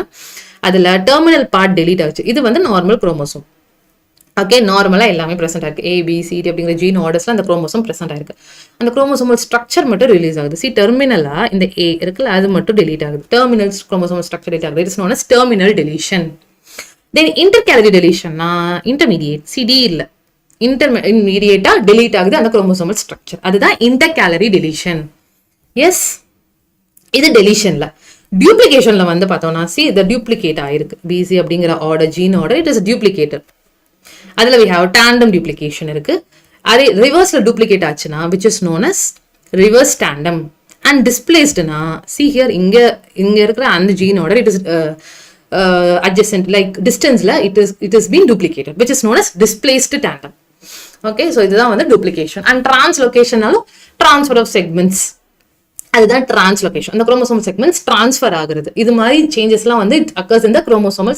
அதுல டெர்மினல் பார்ட் டெலீட் ஆச்சு. இது வந்து நார்மல் குரோமோசோம். ஓகே. நார்மலா எல்லாமே பிரசன்ட் ஆயிருக்கு. ABCD அப்படிங்கிற ஜீன் ஆர்டர்ஸ்ல அந்த குரோமோசோம் பிரசன்ட் ஆயிருக்கு. அந்த குரோமோசோமல் ஸ்ட்ரக்சர் மட்டும் ரிலீஸ் ஆகுது. சி டெர்மினலா இந்த A இருக்குல்ல, அது மட்டும் டெலீட் ஆகுது. டெர்மினல் குரோமோசோமல் ஸ்ட்ரக்சர் டெலீட் ஆகுது. It is known as terminal deletion. Then intercalary டெலிஷன்னா இன்டர்மீடியேட், CD இல்ல, இன்டர்மீடியேட்டா டெலீட் ஆகுது அந்த குரோமோசோமல் ஸ்ட்ரக்சர். அதுதான் இன்டர்கேலரி டெலிஷன். எஸ். இது டெலிஷன்ல. டியூப்ளிகேஷன்ல வந்து பார்த்தோம்னா சி த டியூப்ளிகேட் ஆயிருக்கு. BC அப்படிங்கிற order, gene order, it is duplicated. அதுல we have tandem duplication இருக்கு. அதே ரிவர்ஸ்ல டூப்ளிகேட் ஆச்சுன்னா which is known as reverse tandem. and displacedனா see here இங்க இருக்கிற அந்த ஜீனோட it is adjacent like distanceல it is been duplicated which is known as displaced tandem. okay, so இதுதான் வந்து duplication. and translocationனாலும் transfer of segments, அதுதான் translocation. அந்த chromosomal segments transfer ஆகுறது. இது மாதிரி சேஞ்சஸ்லாம் வந்து it occurs in the chromosomal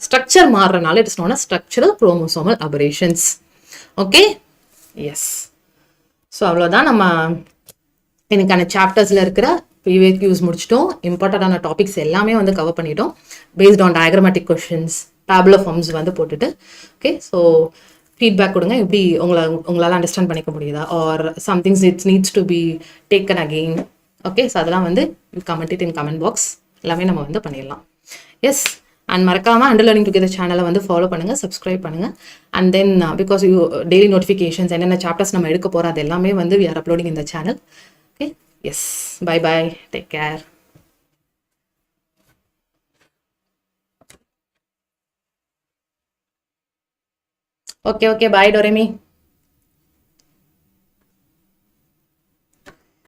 structure மாறுறதுனால it is known as structural chromosomal aberrations. Okay. Yes. So அவ்வளோதான் நம்ம எனக்கான சாப்டர்ஸ்ல இருக்கிற ப்ரீவியஸ் முடிச்சிட்டோம். இம்பார்ட்டண்டான டாபிக்ஸ் எல்லாமே வந்து கவர் பண்ணிட்டோம். Based on diagrammatic questions, tabular forms வந்து போட்டுட்டு. ஓகே. ஸோ ஃபீட்பேக் கொடுங்க. எப்படி உங்களால் அண்டர்ஸ்டாண்ட் பண்ணிக்க முடியுதா, or somethings it's needs to be taken again. Okay. So அதெல்லாம் வந்து you comment it in comment box. எல்லாமே நம்ம வந்து பண்ணிடலாம். எஸ். அண்ட் மறக்காம அண்டர் லேர்னிங் டுகெதர் சேனலை வந்து ஃபாலோ பண்ணுங்க, சப்ஸ்கிரைப் பண்ணுங்க. And then because you daily notifications என்னென்ன சாப்டர்ஸ் நம்ம எடுக்க போகிறோம் அது எல்லாமே வந்து வி ஆர் அப்லோடிங் இந்த channel. Okay. Yes. Bye bye. Take care. Okay, bye Doremi.